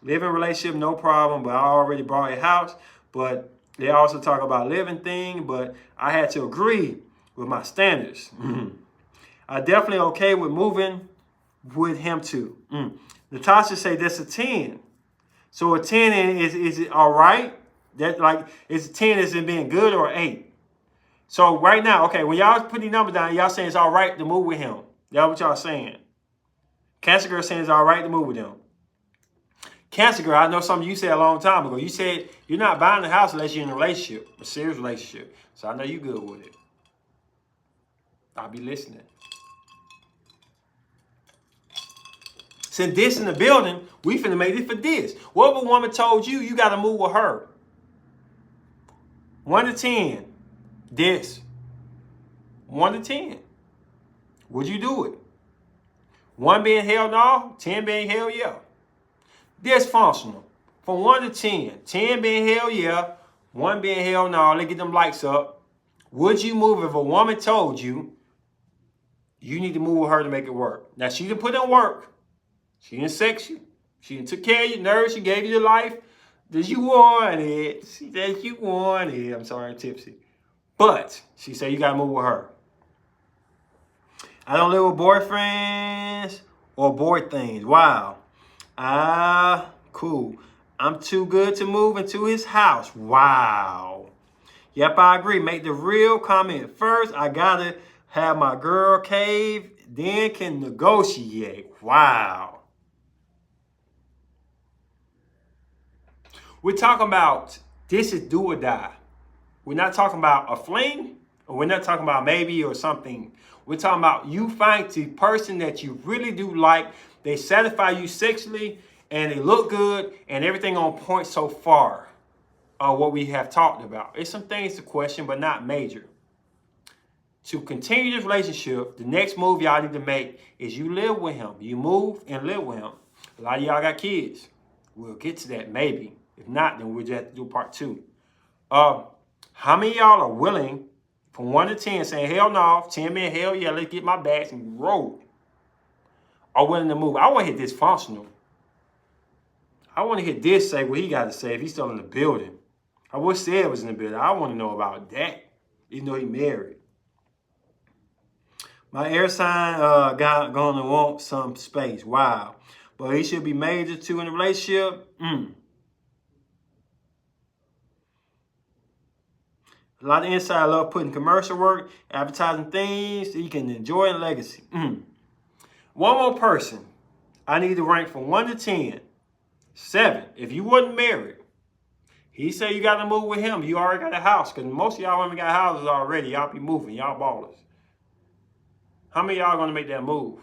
Living relationship, no problem, but I already bought a house. But they also talk about living thing, but I had to agree with my standards. I definitely okay with moving with him too. Natasha say that's a 10. So a 10 is it all right? That like is a 10 is it being good or 8? So right now, okay, when y'all put these numbers down, y'all saying it's all right to move with him. That's what y'all saying. Cancer girl saying it's all right to move with him. Cancer girl, I know something you said a long time ago. You said you're not buying the house unless you're in a relationship, a serious relationship. So I know you good with it. I'll be listening. Since this in the building, we finna make it for this. What if a woman told you you gotta move with her? 1 to 10. This. 1 to 10. Would you do it? 1 being hell no, 10 being hell yeah. Dysfunctional. From 1 to 10. 10 being hell yeah, 1 being hell no. Let's get them lights up. Would you move if a woman told you you need to move with her to make it work? Now, she didn't put in work. She didn't sex you. She didn't took care of your nerves. She gave you your life. Did you want it? She said you want it. I'm sorry, I'm tipsy. But she said you got to move with her. I don't live with boyfriends or boy things. Wow. Cool. I'm too good to move into his house. Wow. Yep, I agree. Make the real comment first. I gotta have my girl cave, then can negotiate. Wow. We're talking about this is do or die. We're not talking about a fling, or we're not talking about maybe or something. We're talking about you find the person that you really do like. They satisfy you sexually, and they look good, and everything on point so far. What we have talked about. It's some things to question, but not major. To continue this relationship, the next move y'all need to make is you live with him. You move and live with him. A lot of y'all got kids. We'll get to that maybe. If not, then we'll just have to do part 2. How many of y'all are willing from 1 to 10 saying hell no, 10 men, hell yeah, let's get my bags and roll? are willing to move. I want to hit dysfunctional. I want to hear this say what he got to say if he's still in the building. I wish Sid was in the building. I want to know about that, even though he married. My air sign got going to want some space. Wow. But he should be major too in a relationship. A lot of inside love putting commercial work, advertising things so you can enjoy a legacy. One more person. I need to rank from 1 to 10. 7. If you wasn't married, he said you got to move with him. You already got a house. Because most of y'all women got houses already. Y'all be moving. Y'all ballers. How many of y'all going to make that move?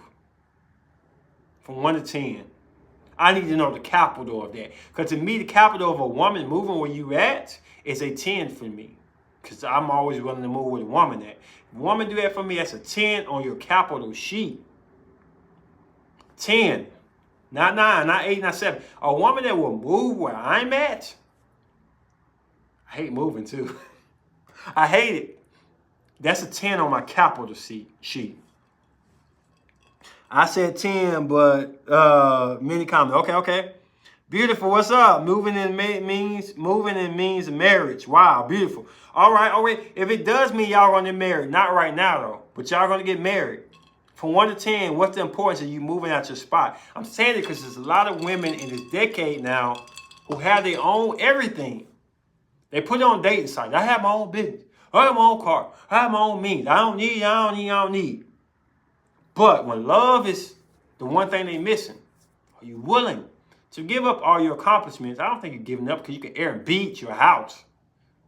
From 1 to 10. I need to know the capital of that. Because to me, the capital of a woman moving where you at is a 10 for me. Because I'm always willing to move with a woman at. If a woman do that for me, that's a 10 on your capital sheet. 10. Not 9, not 8, not 7. A woman that will move where I'm at. I hate moving too. I hate it. That's a 10 on my capital sheet. I said 10, but many comments. Okay. Beautiful. What's up? Moving means marriage. Wow, beautiful. All right. If it does mean y'all gonna get married, not right now though, but y'all gonna get married. From 1 to 10, what's the importance of you moving out your spot? I'm saying it because there's a lot of women in this decade now who have their own everything. They put it on dating sites. I have my own business. I have my own car. I have my own means. I don't need. But when love is the one thing they missing, are you willing to give up all your accomplishments? I don't think you're giving up because you can air and beat your house,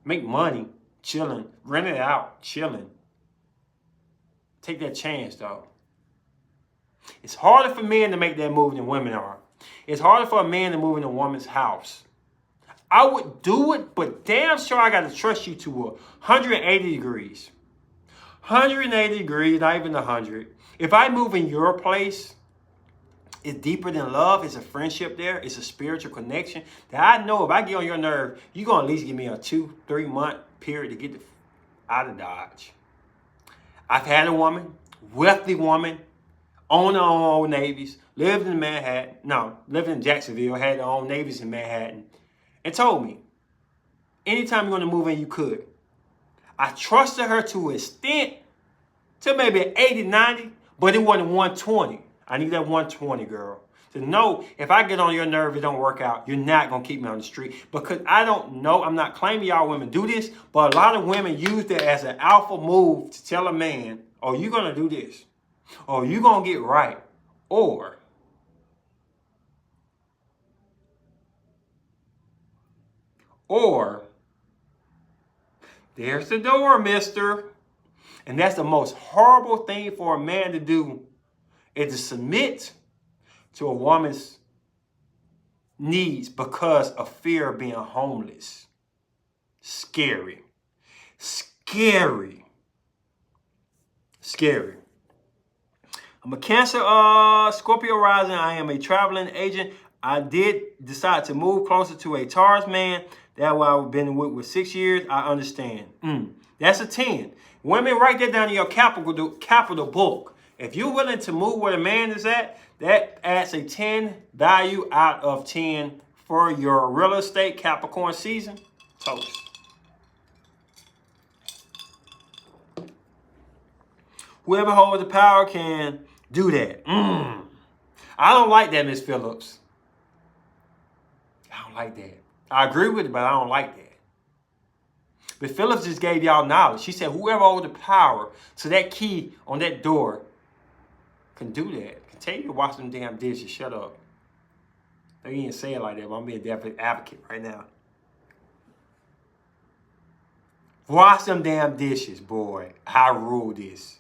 make money, chilling, rent it out, chilling. Take that chance, though. It's harder for men to make that move than women are. It's harder for a man to move in a woman's house. I would do it, but damn sure I got to trust you to 180 degrees. 180 degrees, not even 100. If I move in your place, it's deeper than love. It's a friendship there. It's a spiritual connection that I know if I get on your nerve, you're going to at least give me a 2-3 month period to get out of Dodge. I've had a woman, wealthy woman, owned her own Old Navies, lived in Jacksonville, had her own Navies in Manhattan, and told me, anytime you're going to move in, you could. I trusted her to an extent, to maybe 80, 90, but it wasn't 120. I need that 120, girl. To know if I get on your nerve, it don't work out, you're not going to keep me on the street. Because I don't know, I'm not claiming y'all women do this, but a lot of women use that as an alpha move to tell a man, oh, you're going to do this. Oh, you're going to get right. Or, there's the door, mister. And that's the most horrible thing for a man to do, is to submit to a woman's needs because of fear of being homeless. Scary. I'm a Cancer, Scorpio rising. I am a traveling agent. I did decide to move closer to a Taurus man. That's why I've been with 6 years. I understand. That's a 10. Women, write that down in your capital book. If you're willing to move where the man is at, that adds a 10 value out of 10 for your real estate Capricorn season. Toast. Whoever holds the power can do that. I don't like that, Miss Phillips. I don't like that. I agree with it, but I don't like that. But Phillips just gave y'all knowledge. She said whoever holds the power to that key on that door can do that. Can tell you to wash them damn dishes. Shut up. No, you didn't say it like that, but I'm being definitely advocate right now. Wash them damn dishes, boy. I rule this.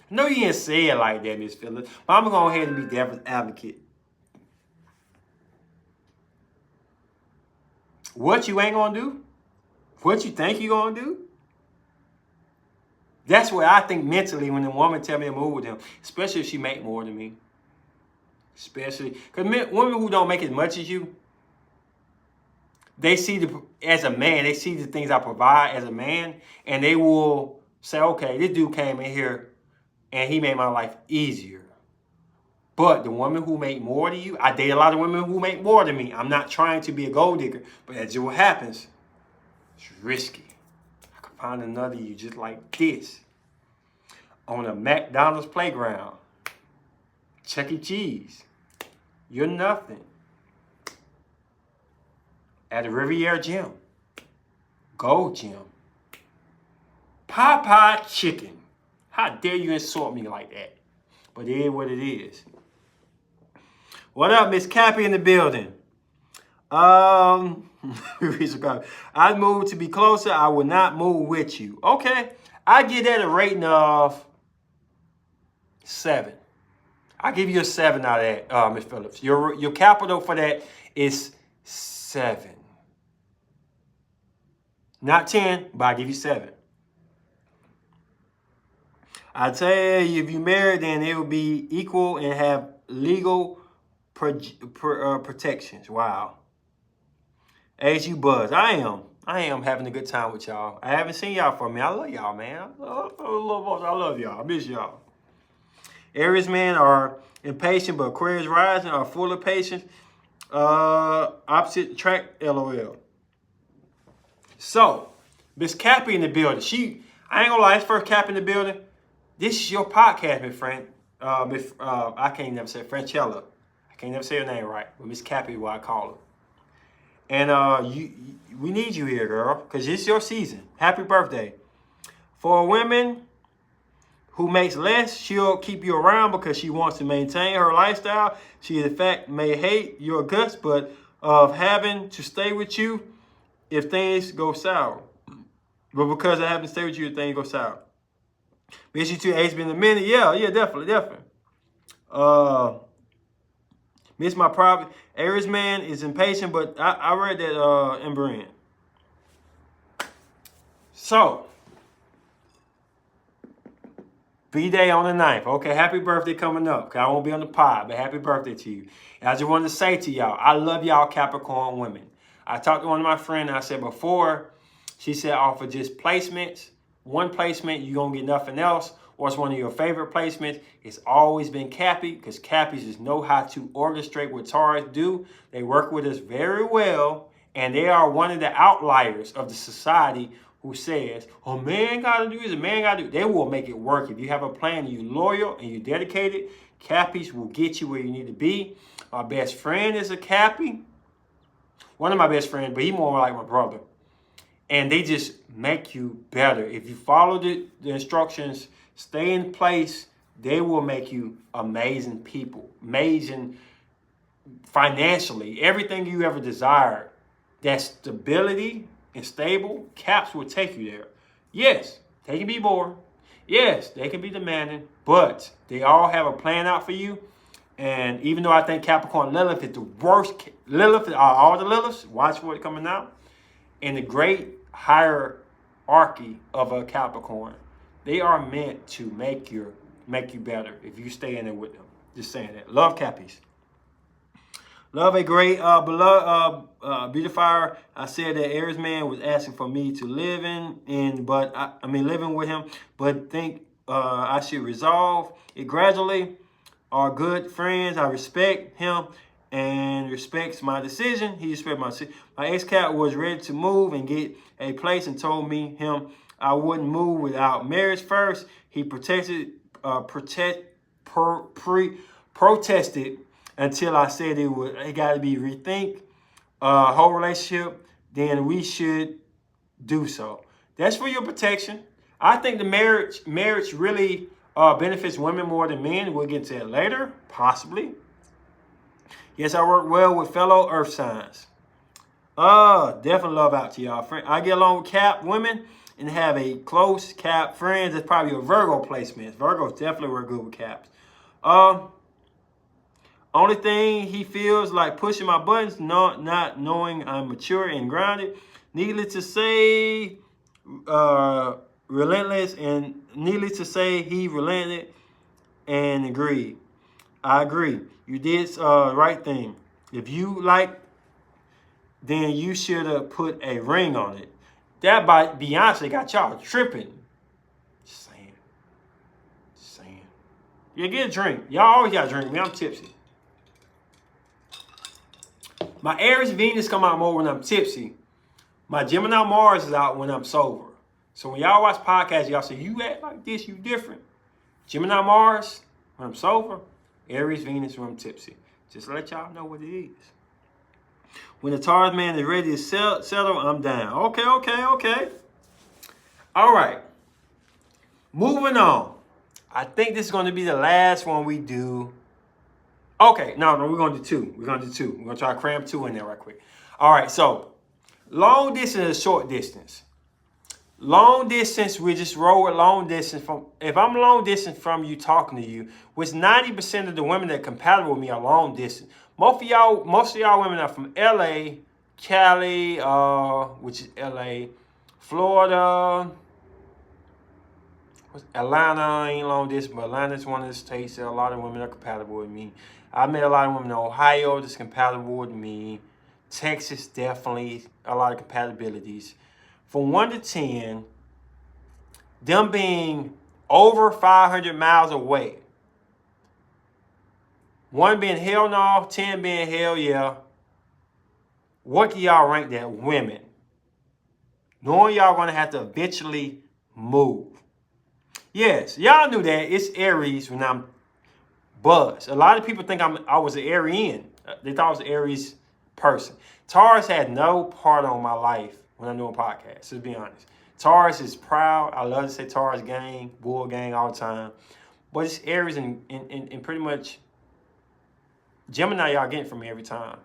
No, you didn't say it like that, Miss Phillips. But I'm going to go ahead and be devil's advocate. What you ain't going to do? What you think you going to do? That's what I think mentally when the woman tell me to move with them. Especially if she make more than me. Especially. Because women who don't make as much as you, they see as a man, they see the things I provide as a man. And they will say, okay, this dude came in here and he made my life easier. But the woman who make more than you, I date a lot of women who make more than me. I'm not trying to be a gold digger, but that's just what happens. It's risky. I could find another you just like this on a McDonald's playground, Chuck E. Cheese. You're nothing. At a Riviera Gym, Gold Gym, Popeye Chicken. How dare you insult me like that? But it is what it is. What up, Miss Cappy in the building? I'd move to be closer. I will not move with you. Okay. I give that a rating of 7. I give you a 7 out of that, Ms. Phillips. Your capital for that is 7. Not 10, but I give you 7. I tell you, if you married, then it will be equal and have legal protections. Wow. As you buzz, I am having a good time with y'all. I haven't seen y'all for a minute. I love y'all, man. I love y'all. I miss y'all. Aries men are impatient, but Aquarius rising are full of patience. Opposite track, LOL. So, Miss Cappy in the building. I ain't gonna lie, it's first Cappy in the building. This is your podcast, my friend. I can't never say Franchella. I can't never say her name right. But Miss Cappy is what I call her. And we need you here, girl, because it's your season. Happy birthday. For women who makes less, she'll keep you around because she wants to maintain her lifestyle. She, in fact, may hate your guts, but of having to stay with you if things go sour. But because I haven't stayed with you, if things go sour. Miss you too, Ace, been a minute. Yeah, definitely. Miss my private. Aries man is impatient, but I read that in Berean. So, B-Day on the 9th. Okay, happy birthday coming up. Cause I won't be on the pod, but happy birthday to you. And I just wanted to say to y'all, I love y'all Capricorn women. I talked to one of my friends, and I said before, she said offer just placements. One placement, you're going to get nothing else. What's one of your favorite placements? It's always been Cappy, because Cappies just know how to orchestrate what Taurus do. They work with us very well, and they are one of the outliers of the society who says, oh, man got to do this, a man got to do. They will make it work. If you have a plan, you're loyal, and you're dedicated, Cappies will get you where you need to be. My best friend is a Cappy. One of my best friends, but he's more like my brother. And they just make you better. If you follow the instructions, stay in place, they will make you amazing people. Amazing financially. Everything you ever desired. That stability and stable, Caps will take you there. Yes, they can be bored. Yes, they can be demanding. But they all have a plan out for you. And even though I think Capricorn Lilith is the worst, all the Liliths, watch what's coming out. In the great hierarchy of a Capricorn, they are meant to make you better if you stay in there with them. Just saying that. Love Cappies. Love a great beloved beautifier. I said that Aries man was asking for me to live living with him, but think I should resolve it gradually. Are good friends. I respect him and respects my decision. He respects my decision. My ex-cat was ready to move and get a place and told me I wouldn't move without marriage first. He protested until I said it got to be rethink whole relationship. Then we should do so. That's for your protection. I think the marriage really benefits women more than men. We'll get to that later, possibly. Yes, I work well with fellow earth signs. Definitely love out to y'all. I get along with Cap women and have a close Cap friends. That's probably a Virgo placement. Virgos definitely work good with Caps. Only thing he feels like pushing my buttons, not knowing I'm mature and grounded. Needless to say, relentless, and needless to say, he relented and agreed. I agree. You did the right thing. If you like, then you should have put a ring on it. That by Beyonce got y'all tripping. Just saying. Yeah, get a drink. Y'all always got to drink me. I'm tipsy. My Aries Venus come out more when I'm tipsy. My Gemini Mars is out when I'm sober. So when y'all watch podcasts, y'all say, you act like this, you different. Gemini Mars when I'm sober. Aries Venus when I'm tipsy. Just to let y'all know what it is. When the Taurus man is ready to settle, I'm down. Okay. All right. Moving on. I think this is going to be the last one we do. Okay, no, we're going to do two. We're going to try to cram two in there right quick. All right, so long distance and short distance. Long distance, we just roll with long distance. If I'm long distance from you talking to you, which 90% of the women that are compatible with me are long distance. Most of y'all women are from LA, Cali, which is LA, Florida, Atlanta ain't long distance, but Atlanta's one of the states that a lot of women are compatible with me. I met a lot of women in Ohio that's compatible with me. Texas, definitely a lot of compatibilities. From 1 to 10, them being over 500 miles away. 1 being hell no, 10 being hell yeah. What do y'all rank that? Women. Knowing y'all gonna have to eventually move. Yes, y'all knew that. It's Aries when I'm buzzed. A lot of people think I was an Arian. They thought I was an Aries person. Taurus had no part on my life when I'm doing podcasts, to be honest. Taurus is proud. I love to say Taurus gang, bull gang all the time. But it's Aries and pretty much Gemini y'all getting from me every time.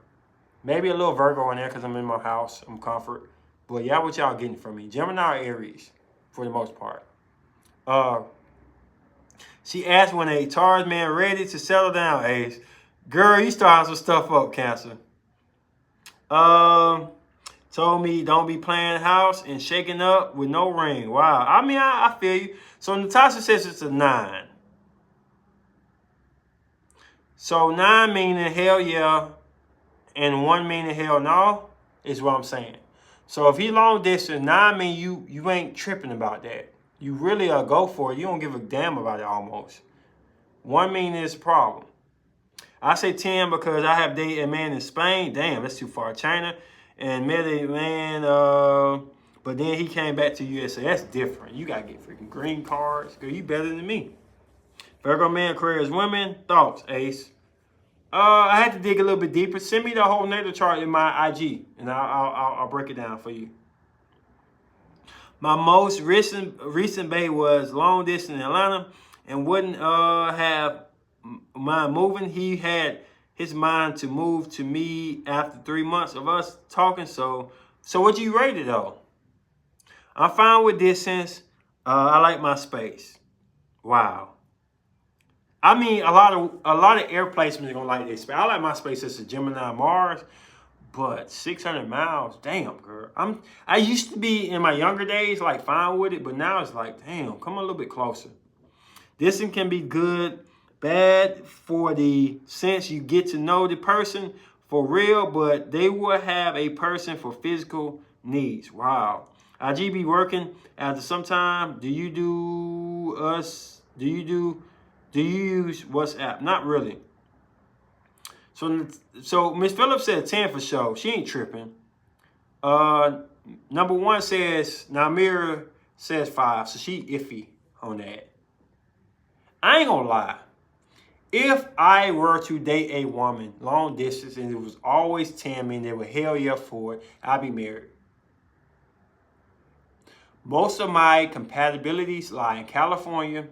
Maybe a little Virgo in there because I'm in my house. I'm comfort. But y'all what y'all getting from me. Gemini or Aries for the most part. She asked when a Taurus man ready to settle down, Ace. Girl, you starting some stuff up, Cancer. Told me don't be playing house and shaking up with no ring. Wow. I mean, I feel you. So Natasha says it's a 9. So 9 meaning hell yeah, and 1 meaning hell no, is what I'm saying. So if he long distance, 9 mean you ain't tripping about that. You really go for it. You don't give a damn about it almost. 1 meaning it's a problem. I say 10 because I have dated a man in Spain. Damn, that's too far. China. And met a man, but then he came back to USA. That's different. You got to get freaking green cards. Girl, you better than me. Virgo man, Aquarius women. Thoughts, Ace? I had to dig a little bit deeper. Send me the whole natal chart in my IG, and I'll break it down for you. My most recent bae was long distance in Atlanta and wouldn't have mind moving. He had his mind to move to me after 3 months of us talking. So what you rate it though? I'm fine with distance. I like my space. Wow. I mean, a lot of air placements are gonna like this space. I like my space as a Gemini Mars, but 600 miles, damn, girl. I used to be in my younger days like fine with it, but now it's like, damn, come a little bit closer. Distance can be good, bad for the sense you get to know the person for real, but they will have a person for physical needs. Wow. IG be working after some time. Do you use WhatsApp? Not really. So Miss Phillips said 10 for sure. She ain't tripping. Number 1 says, Namira says 5. So she iffy on that. I ain't gonna lie. If I were to date a woman long distance and it was always 10, meaning they were hell yeah for it, I'd be married. Most of my compatibilities lie in California,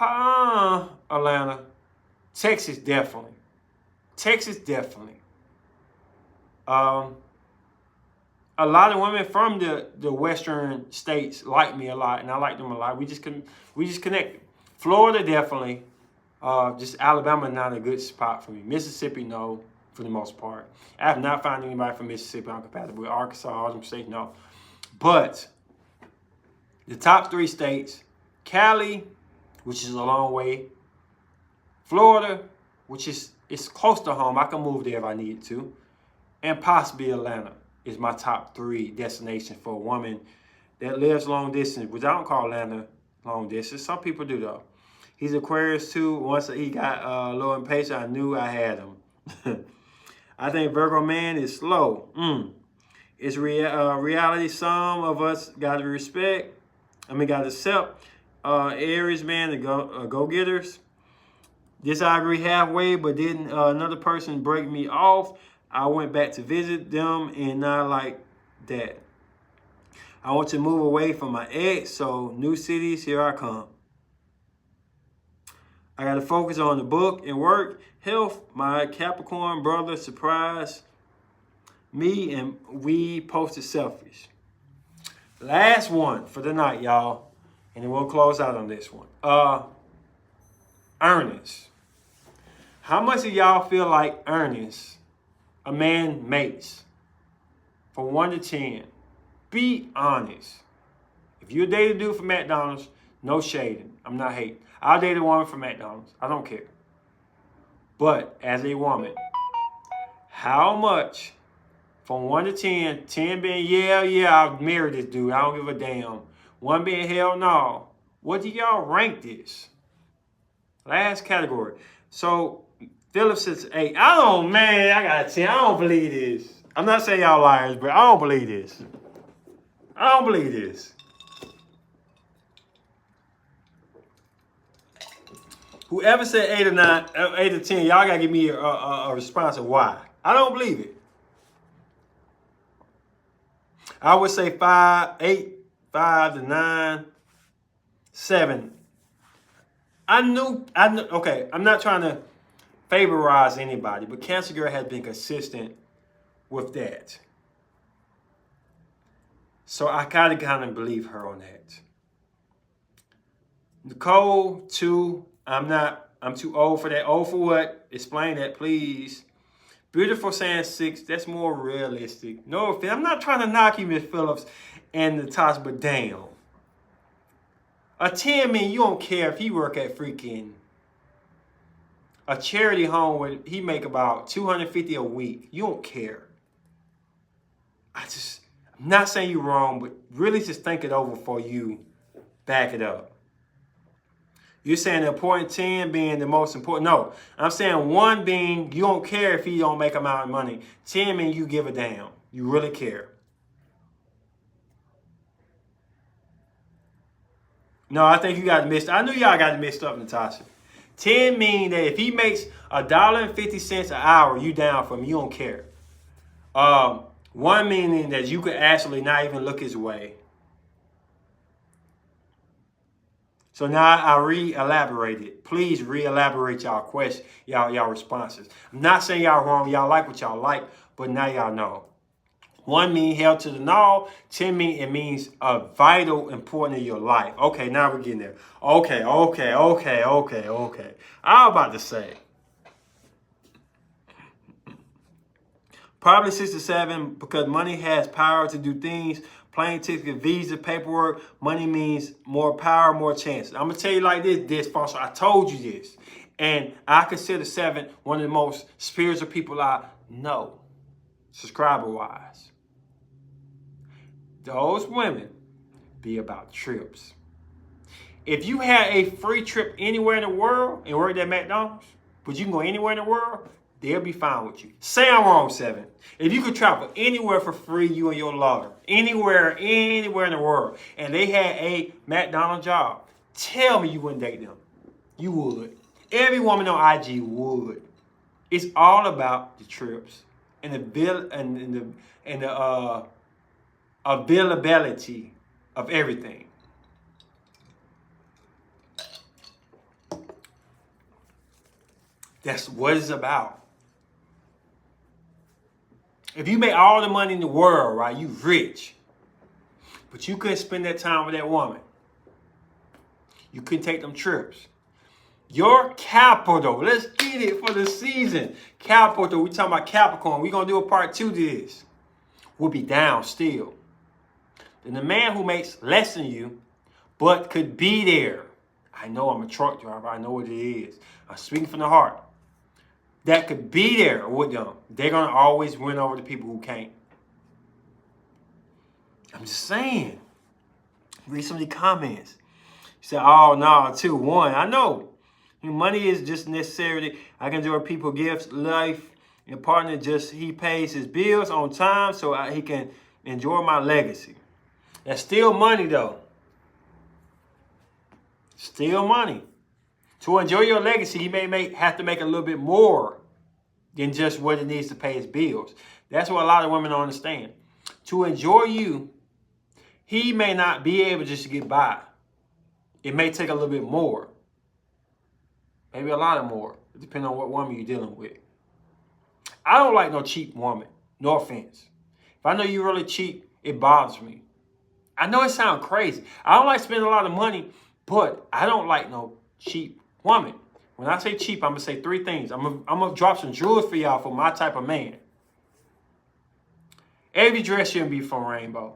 Atlanta, Texas definitely. A lot of women from the western states like me a lot, and I like them a lot. We just connected. Florida definitely. Just Alabama not a good spot for me. Mississippi, no, for the most part. I have not found anybody from Mississippi I'm compatible with. Arkansas, all them states, no. But the top 3 states, Cali, which is a long way. Florida, which is close to home. I can move there if I need to. And possibly Atlanta is my top 3 destinations for a woman that lives long distance, which I don't call Atlanta long distance. Some people do though. He's Aquarius too. Once he got a little impatient, I knew I had him. I think Virgo man is slow. It's reality. Some of us got to respect. Got to accept. Aries man, the go-getters. This I agree halfway, but didn't another person break me off? I went back to visit them and not like that. I want to move away from my ex, so new cities, here I come. I got to focus on the book and work. Health, my Capricorn brother surprised me and we posted selfies. Last one for the night, y'all. And then we'll close out on this one. Earnings. How much of y'all feel like earnings a man makes? From 1 to 10. Be honest. If you date a dude for McDonald's, no shading. I'm not hating. I'll date a woman from McDonald's. I don't care. But as a woman, how much from 1 to 10, 10 being yeah, I'll marry this dude. I don't give a damn. 1 being hell no. What do y'all rank this? Last category. So Philip says 8. I got a 10. I don't believe this. I'm not saying y'all liars, but I don't believe this. I don't believe this. Whoever said 8 or 9, 8 or 10, y'all gotta give me a response of why. I don't believe it. I would say 5, 8, 5 to 9, 7. I knew. Okay, I'm not trying to favorize anybody, but Cancer Girl has been consistent with that. So I kind of believe her on that. Nicole, 2. I'm too old for that. Old for what? Explain that, please. Beautiful saying 6. That's more realistic. No offense. I'm not trying to knock you, Miss Phillips and Natasha, but damn. A 10 mean you don't care if he work at freaking a charity home where he make about $250 a week. You don't care. I'm not saying you're wrong, but really just think it over before you back it up. You're saying the important 10 being the most important. No, I'm saying 1 being you don't care if he don't make amount of money. 10 mean you give a damn. You really care. No, I think you got it mixed. I knew y'all got it mixed up, Natasha. 10 mean that if he makes $1.50 an hour, you down for him. You don't care. 1 meaning that you could actually not even look his way. So now I re-elaborated. Please re-elaborate y'all questions, y'all responses. I'm not saying y'all wrong. Y'all like what y'all like, but now y'all know. 1 mean held to the null. 10 mean it means a vital, important in your life. Okay, now we're getting there. Okay. I was about to say. Probably 6 to 7 because money has power to do things. Plane ticket, visa, paperwork. Money means more power, more chances. I'm going to tell you like this, sponsor. I told you this. And I consider 7 one of the most spiritual people I know, subscriber-wise. Those women be about trips. If you had a free trip anywhere in the world and worked at McDonald's, but you can go anywhere in the world, they'll be fine with you. Say I'm wrong, 7. If you could travel anywhere for free, you and your lover, anywhere in the world, and they had a McDonald's job, tell me you wouldn't date them. You would. Every woman on IG would. It's all about the trips and the availability of everything. That's what it's about. If you make all the money in the world, right, you rich, but you couldn't spend that time with that woman. You couldn't take them trips. Your capital, let's get it for the season. Capital, we talking about Capricorn. We're going to do a part 2 to this. Will be down still. Then the man who makes less than you, but could be there. I know I'm a truck driver. I know what it is. I'm speaking from the heart. That could be there with them. They're going to always win over the people who can't. I'm just saying. Read some of the comments. say, oh, no, 2, 1. I know. Money is just necessary. I can enjoy people gifts, life, and partner just, he pays his bills on time so he can enjoy my legacy. That's still money, though. Still money. To enjoy your legacy, he may have to make a little bit more than just what it needs to pay his bills. That's what a lot of women don't understand. To enjoy you, he may not be able just to get by. It may take a little bit more. Maybe a lot of more, depending on what woman you're dealing with. I don't like no cheap woman. No offense. If I know you're really cheap, it bothers me. I know it sounds crazy. I don't like spending a lot of money, but I don't like no cheap woman. When I say cheap, I'm going to say 3 things. I'm going to drop some jewels for y'all for my type of man. Every dress shouldn't be from Rainbow.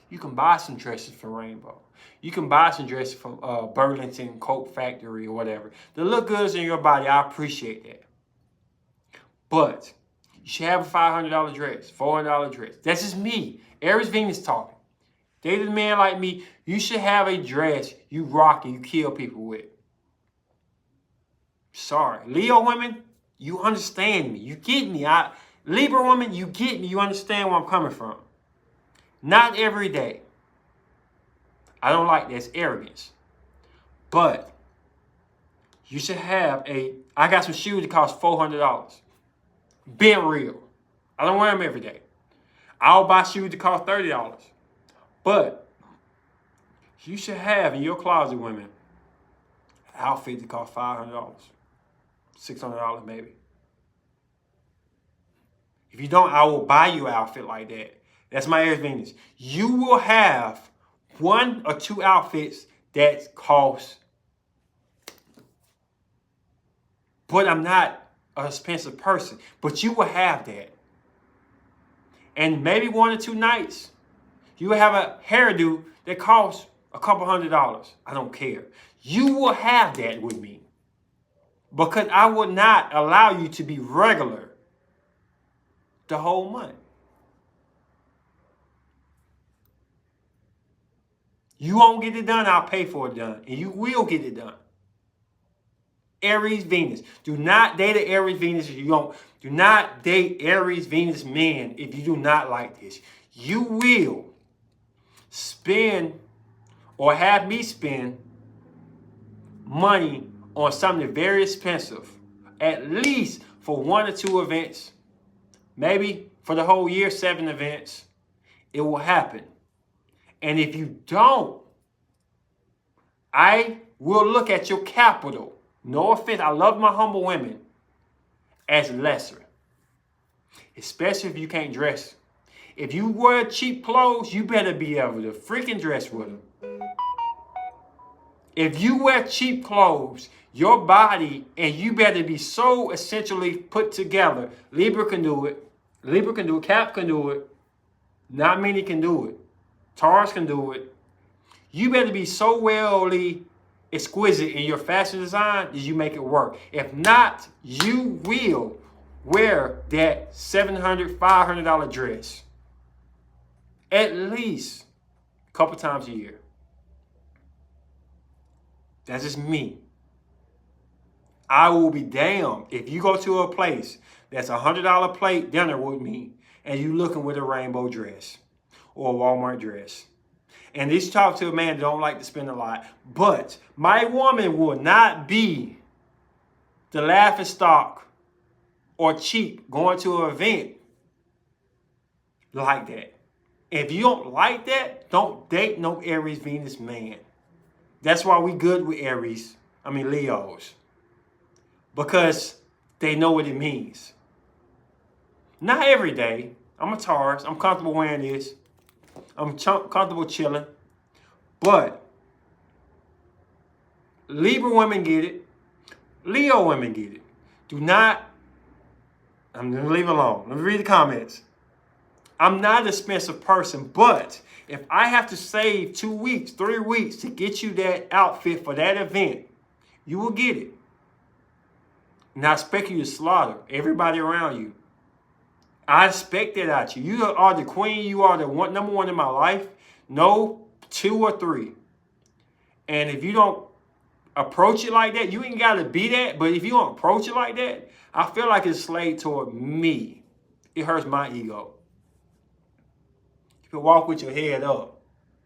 You can buy some dresses from Rainbow. You can buy some dresses from Burlington Coat Factory or whatever. They look good in your body. I appreciate that. But you should have a $500 dress, $400 dress. That's just me. Aries Venus talking. Dated a man like me, you should have a dress you rock and you kill people with. Sorry. Leo women, you understand me. You get me. Libra woman, you get me. You understand where I'm coming from. Not every day. I don't like that. It's arrogance. But you should have I got some shoes that cost $400. Being real. I don't wear them every day. I'll buy shoes that cost $30. But you should have in your closet, women, an outfit that costs $500. $600 maybe. If you don't, I will buy you an outfit like that. That's my Aries Venus. You will have 1 or 2 outfits that cost. But I'm not an expensive person. But you will have that. And maybe 1 or 2 nights, you will have a hairdo that costs a couple $100. I don't care. You will have that with me. Because I will not allow you to be regular the whole month. You won't get it done, I'll pay for it done. And you will get it done. Aries Venus. Do not date an Aries Venus if you don't. Do not date Aries Venus men if you do not like this. You will spend or have me spend money on something very expensive. At least for 1 or 2 events. Maybe for the whole year, 7 events. It will happen. And if you don't, I will look at your capital. No offense, I love my humble women. As lesser. Especially if you can't dress. If you wear cheap clothes, you better be able to freaking dress with them. If you wear cheap clothes, your body, and you better be so essentially put together. Libra can do it. Libra can do it. Cap can do it. Not many can do it. Taurus can do it. You better be so wellly exquisite in your fashion design that you make it work. If not, you will wear that $700, $500 dress at least a couple times a year. That's just me. I will be damned if you go to a place that's $100 plate dinner with me and you looking with a rainbow dress or a Walmart dress. And this talk to a man that don't like to spend a lot. But my woman will not be the laughing stock or cheap going to an event like that. If you don't like that, don't date no Aries Venus man. That's why we good with Leos. Because they know what it means. Not every day. I'm a Taurus. I'm comfortable wearing this. I'm comfortable chilling. But Libra women get it. Leo women get it. Do not. I'm going to leave it alone. Let me read the comments. I'm not an expensive person, but if I have to save 2 weeks, 3 weeks to get you that outfit for that event, you will get it. And I expect you to slaughter everybody around you. I expect that out you. You are the queen. You are the number one in my life. No 2 or 3. And if you don't approach it like that, you ain't got to be that. But if you don't approach it like that, I feel like it's slayed toward me. It hurts my ego. You can walk with your head up.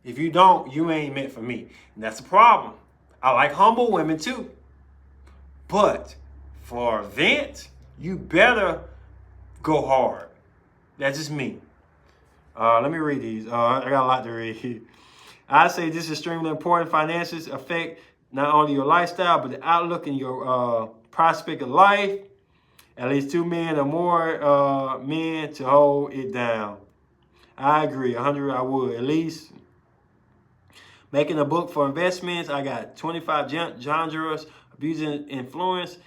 If you don't, you ain't meant for me. And that's the problem. I like humble women too. But for a vent, you better go hard. That's just me. Let me read these. I got a lot to read. I say this is extremely important. Finances affect not only your lifestyle, but the outlook and your prospect of life. At least 2 men or more men to hold it down. I agree. 100 I would. At least making a book for investments. I got 25 genres, abusing influence.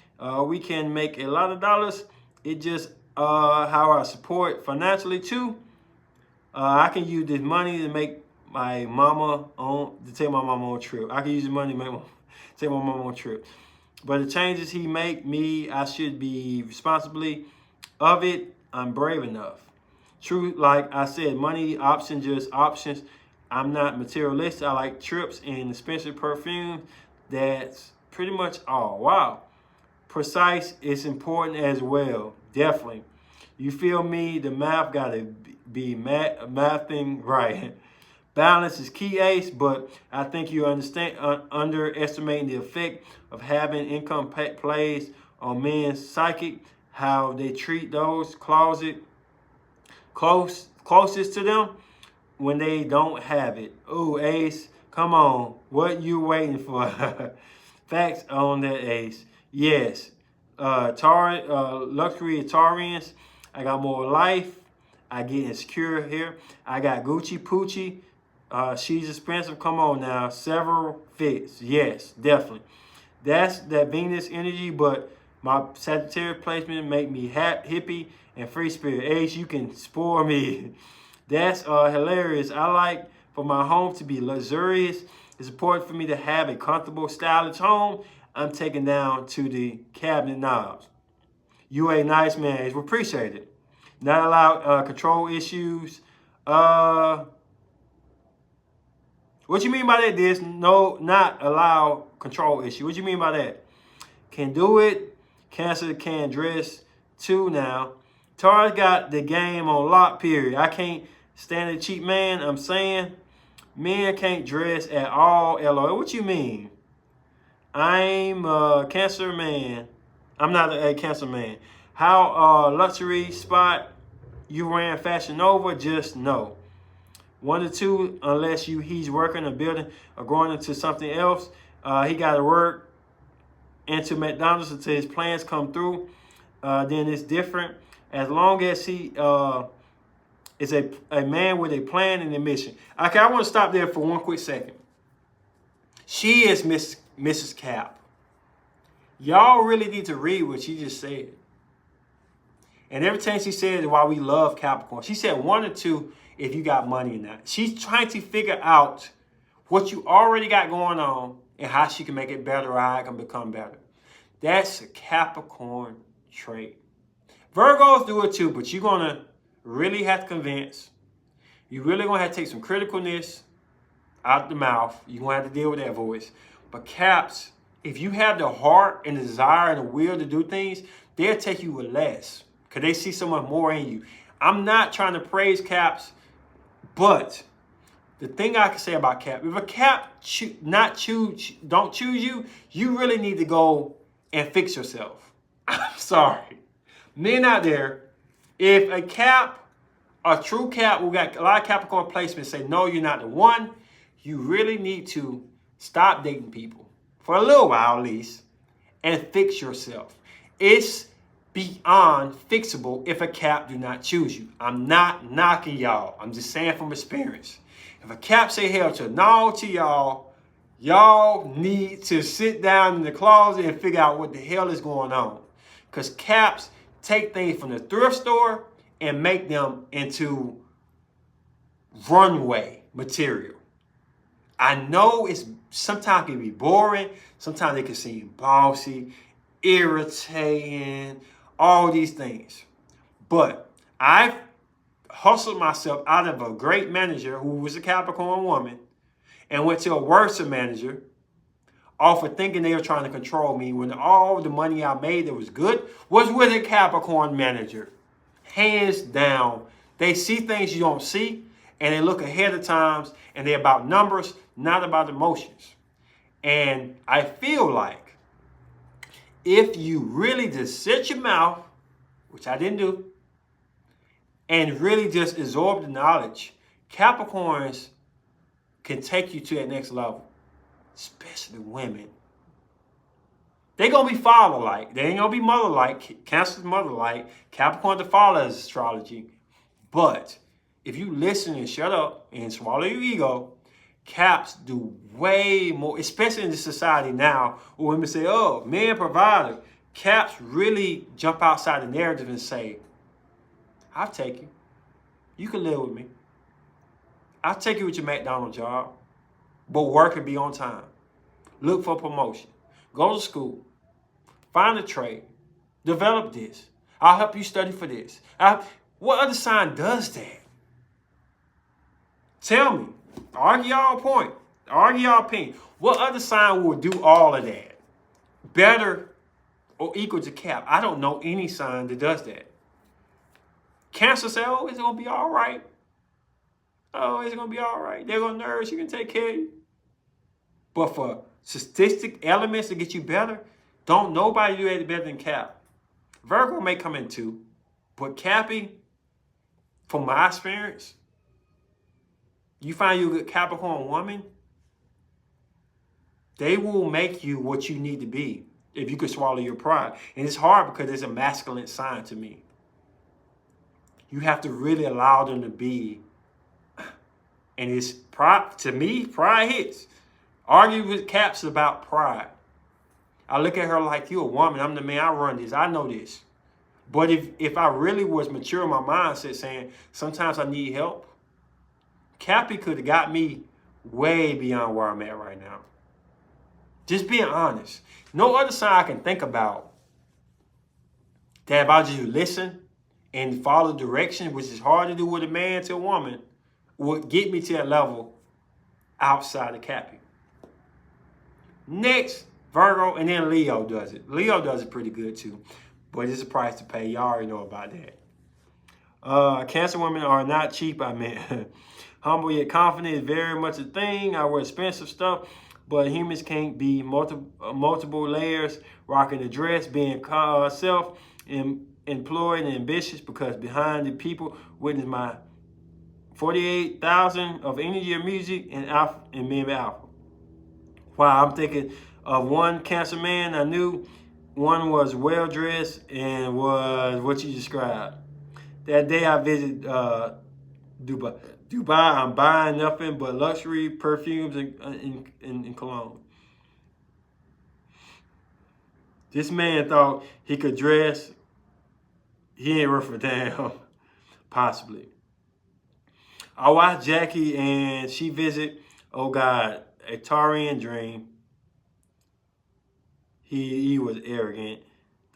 We can make a lot of dollars. It just how I support financially too. I can use this money to make my mama take my mama on a trip. I can use the money to take my mama on a trip. But the changes he make me, I should be responsibly of it. I'm brave enough. True, like I said, money, options, just options. I'm not materialistic. I like trips and expensive perfume. That's pretty much all. Wow. Precise is important as well. Definitely. You feel me? The math got to be mathing right. Balance is key, Ace, but I think you underestimating the effect of having income plays on men's psychic, how they treat those closest to them when they don't have it. Ooh, Ace, come on. What you waiting for? Facts on that, Ace. Yes. Luxury Tarians. I got more life. I get insecure here. I got Gucci Poochie. She's expensive. Come on now. Several fits. Yes, definitely. That's that Venus energy, but my Sagittarius placement make me hippie and free spirit. Ace, you can spoil me. That's hilarious. I like for my home to be luxurious. It's important for me to have a comfortable, stylish home. I'm taking down to the cabinet knobs. You a nice man. We appreciate it. Not allow control issues. What you mean by that, This? No, not allow control issue. What you mean by that? Can do it. Cancer can dress too now. Tara's got the game on lock, period. I can't stand a cheap man. I'm saying men can't dress at all. LOL. What you mean? I'm a Cancer man. I'm not a Cancer man. How luxury spot you ran Fashion Nova? Just no. 1 or 2, unless he's working or building or going into something else. He got to work into McDonald's until his plans come through. Then it's different. As long as he is a man with a plan and a mission. Okay, I want to stop there for one quick second. She is Mrs. Cap. Y'all really need to read what she just said. And everything she said is why we love Capricorn. She said 1 or 2 if you got money or not. She's trying to figure out what you already got going on and how she can make it better or how it can become better. That's a Capricorn trait. Virgos do it too, but you're going to really have to convince. You're really going to have to take some criticalness out the mouth. You're going to have to deal with that voice. But Caps, if you have the heart and the desire and the will to do things, they'll take you with less because they see so much more in you. I'm not trying to praise Caps, but the thing I can say about Cap, if a Cap don't choose you, you really need to go and fix yourself. I'm sorry. Men out there, if a true Cap who got a lot of Capricorn placements say, no, you're not the one, you really need to stop dating people for a little while at least and fix yourself. It's beyond fixable if a Cap do not choose you. I'm not knocking y'all. I'm just saying from experience. If a Cap say hell to no to y'all, y'all need to sit down in the closet and figure out what the hell is going on. Because Caps take things from the thrift store and make them into runway material. I know it's sometimes it can be boring. Sometimes it can seem bossy, irritating, all these things. But I've hustled myself out of a great manager who was a Capricorn woman and went to a worse manager off of thinking they were trying to control me when all the money I made that was good was with a Capricorn manager. Hands down. They see things you don't see, and they look ahead of times, and they're about numbers, not about emotions. And I feel like if you really just sit your mouth, which I didn't do, and really just absorb the knowledge, Capricorns can take you to that next level, especially women. They're going to be father-like. They ain't going to be mother-like. Cancer's mother-like. Capricorn the father is astrology. But if you listen and shut up and swallow your ego, Caps do way more, especially in this society now, where women say, oh, man provider. Caps really jump outside the narrative and say, I'll take you. You can live with me. I'll take you with your McDonald's job, but work and be on time. Look for promotion. Go to school. Find a trade. Develop this. I'll help you study for this. What other sign does that? Tell me. Argue your point. Argue your opinion. What other sign will do all of that? Better or equal to Cap? I don't know any sign that does that. Cancer say, oh, it's going to be all right. Oh, it's going to be all right. They're going to nurse. You can take care of you. But for statistic elements to get you better, don't nobody do it better than Cap. Virgo may come in too, but Cappy, from my experience, you find you a good Capricorn woman, they will make you what you need to be if you could swallow your pride. And it's hard because it's a masculine sign to me. You have to really allow them to be. And it's pride, to me, pride hits. Argue with Caps about pride. I look at her like, you a woman, I'm the man, I run this, I know this. But if I really was mature in my mindset saying, sometimes I need help, Cappy could have got me way beyond where I'm at right now. Just being honest. No other sign I can think about that if I just listen and follow direction, which is hard to do with a man to a woman, would get me to that level outside of Cappy. Next, Virgo, and then Leo does it. Leo does it pretty good too, but it's a price to pay. Y'all already know about that. Cancer women are not cheap, I mean. Humble yet confident is very much a thing. I wear expensive stuff, but humans can't be multiple layers, rocking a dress, being self-employed and ambitious, because behind the people witness my 48,000 of energy of music and alpha and being alpha. Wow, I'm thinking of one Cancer man I knew. One was well-dressed and was what you described. That day I visited Dubai, I'm buying nothing but luxury perfumes and cologne. This man thought he could dress. He ain't worth a damn. Possibly. I watched Jackie and she visit, oh God, a Taurean dream. He was arrogant.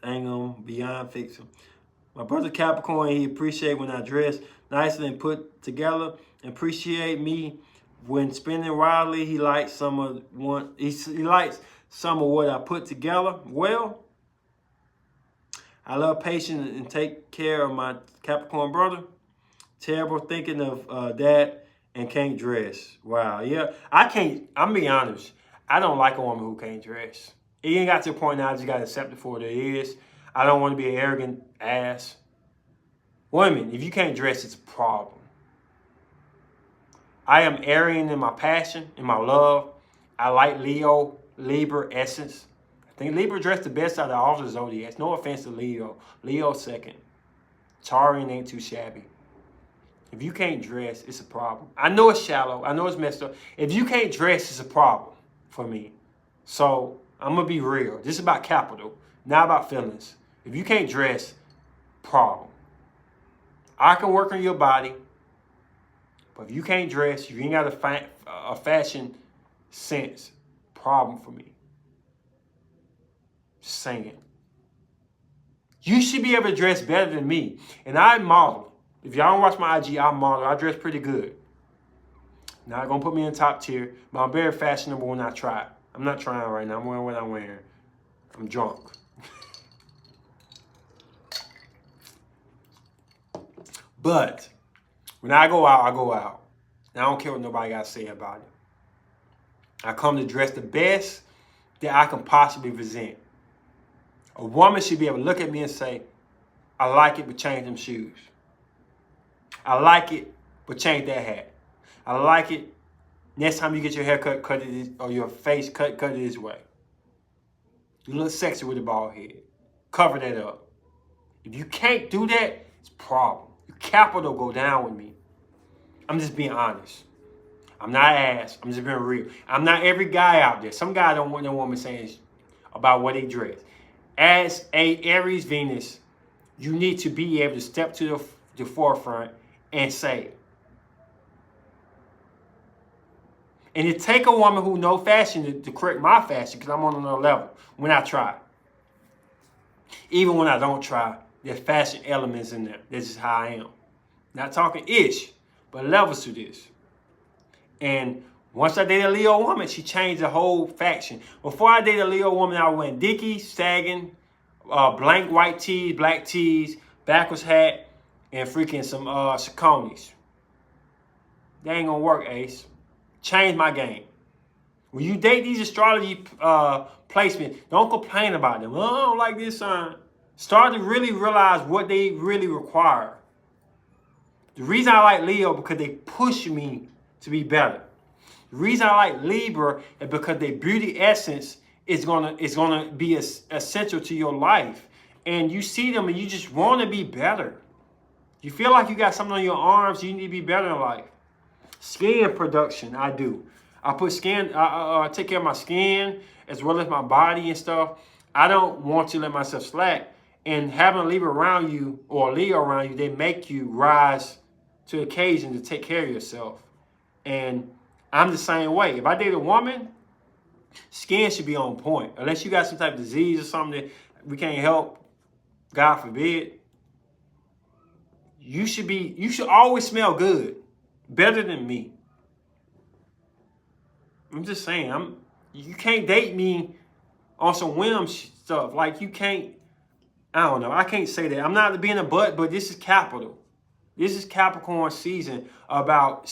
Dang him, beyond fixing. My brother Capricorn, he appreciate when I dress nicely and put together. Appreciate me when spending wildly. He likes some of what I put together. Well, I love patience and take care of my Capricorn brother. Terrible thinking of that and can't dress. Wow, yeah. I'm being honest. I don't like a woman who can't dress. It ain't got to the point now I just got to accept it for what it is. I don't want to be an arrogant ass. Women, if you can't dress, it's a problem. I am Aryan in my passion, in my love. I like Leo, Libra essence. I think Libra dressed the best out of all the zodiacs. No offense to Leo. Leo second. Taurian ain't too shabby. If you can't dress, it's a problem. I know it's shallow. I know it's messed up. If you can't dress, it's a problem for me. So I'm going to be real. This is about capital, not about feelings. If you can't dress, problem. I can work on your body, but if you can't dress, you ain't got a fashion sense, problem for me. Just saying. You should be able to dress better than me. And I model. If y'all don't watch my IG, I model. I dress pretty good. Not going to put me in top tier, but I'm very fashionable when I try. I'm not trying right now. I'm wearing what I'm wearing. I'm drunk. But when I go out, I go out. And I don't care what nobody got to say about it. I come to dress the best that I can possibly present. A woman should be able to look at me and say, I like it, but change them shoes. I like it, but change that hat. I like it. Next time you get your hair cut it, or your face cut it this way. You look sexy with a bald head. Cover that up. If you can't do that, it's a problem. Your capital go down with me. I'm just being honest. I'm not ass. I'm just being real. I'm not every guy out there. Some guy don't want no woman saying about what they dress. As a Aries Venus, you need to be able to step to the forefront and say. And it take a woman who know fashion to correct my fashion, because I'm on another level when I try. Even when I don't try, there's fashion elements in there. This is how I am. Not talking ish, but levels to this. And once I dated a Leo woman, she changed the whole faction. Before I dated a Leo woman, I was wearing Dickies, sagging, blank white tees, black tees, backwards hat, and freaking some Saucony's. That ain't gonna work, Ace. Change my game. When you date these astrology placements, don't complain about them. Oh, I don't like this sign. Start to really realize what they really require. The reason I like Leo because they push me to be better. The reason I like Libra is because their beauty essence is gonna be essential to your life. And you see them and you just want to be better. You feel like you got something on your arms, you need to be better in life. Skin production, I do. I put skin, I take care of my skin as well as my body and stuff. I don't want to let myself slack. And having a Libra around you or a Leo around you, they make you rise to the occasion to take care of yourself. And I'm the same way. If I date a woman, skin should be on point. Unless you got some type of disease or something that we can't help, God forbid. You should always smell good. Better than me. I'm just saying, you can't date me on some whim stuff. Like you can't, I don't know. I can't say that. I'm not being a butt, but this is capital. This is Capricorn season about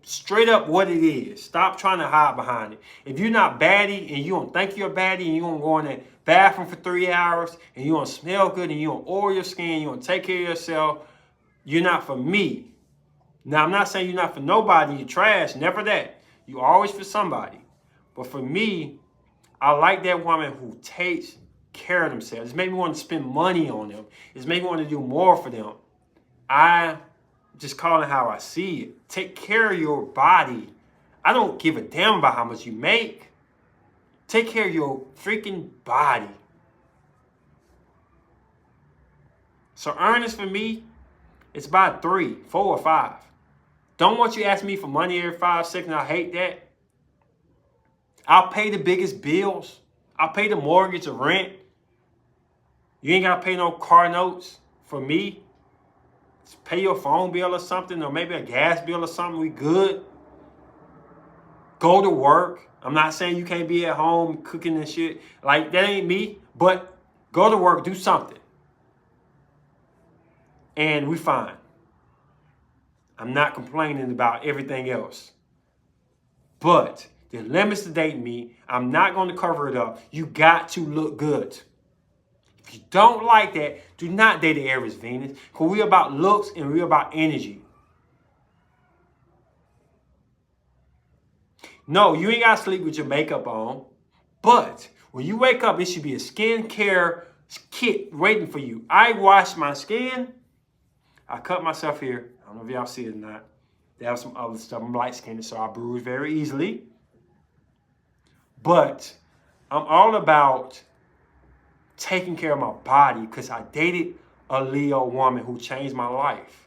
straight up what it is. Stop trying to hide behind it. If you're not baddie and you don't think you're a baddie and you don't go in the bathroom for 3 hours and you don't smell good and you don't oil your skin, you don't take care of yourself, you're not for me. Now, I'm not saying you're not for nobody, you're trash, never that. You're always for somebody. But for me, I like that woman who takes care of themselves. It's made me want to spend money on them. It's made me want to do more for them. I just call it how I see it. Take care of your body. I don't give a damn about how much you make. Take care of your freaking body. So earnings for me, it's about 3, 4, or 5. Don't want you to ask me for money every 5 seconds. I hate that. I'll pay the biggest bills. I'll pay the mortgage or rent. You ain't got to pay no car notes for me. Just pay your phone bill or something, or maybe a gas bill or something. We good. Go to work. I'm not saying you can't be at home cooking and shit. Like, that ain't me. But go to work. Do something. And we fine. I'm not complaining about everything else. But the limits to dating me, I'm not going to cover it up. You got to look good. If you don't like that, do not date the Aries Venus. Because we're about looks and we're about energy. No, you ain't got to sleep with your makeup on. But when you wake up, it should be a skincare kit waiting for you. I wash my skin. I cut myself here. I don't know if y'all see it or not. There was some other stuff. I'm light-skinned, so I bruise very easily. But I'm all about taking care of my body because I dated a Leo woman who changed my life.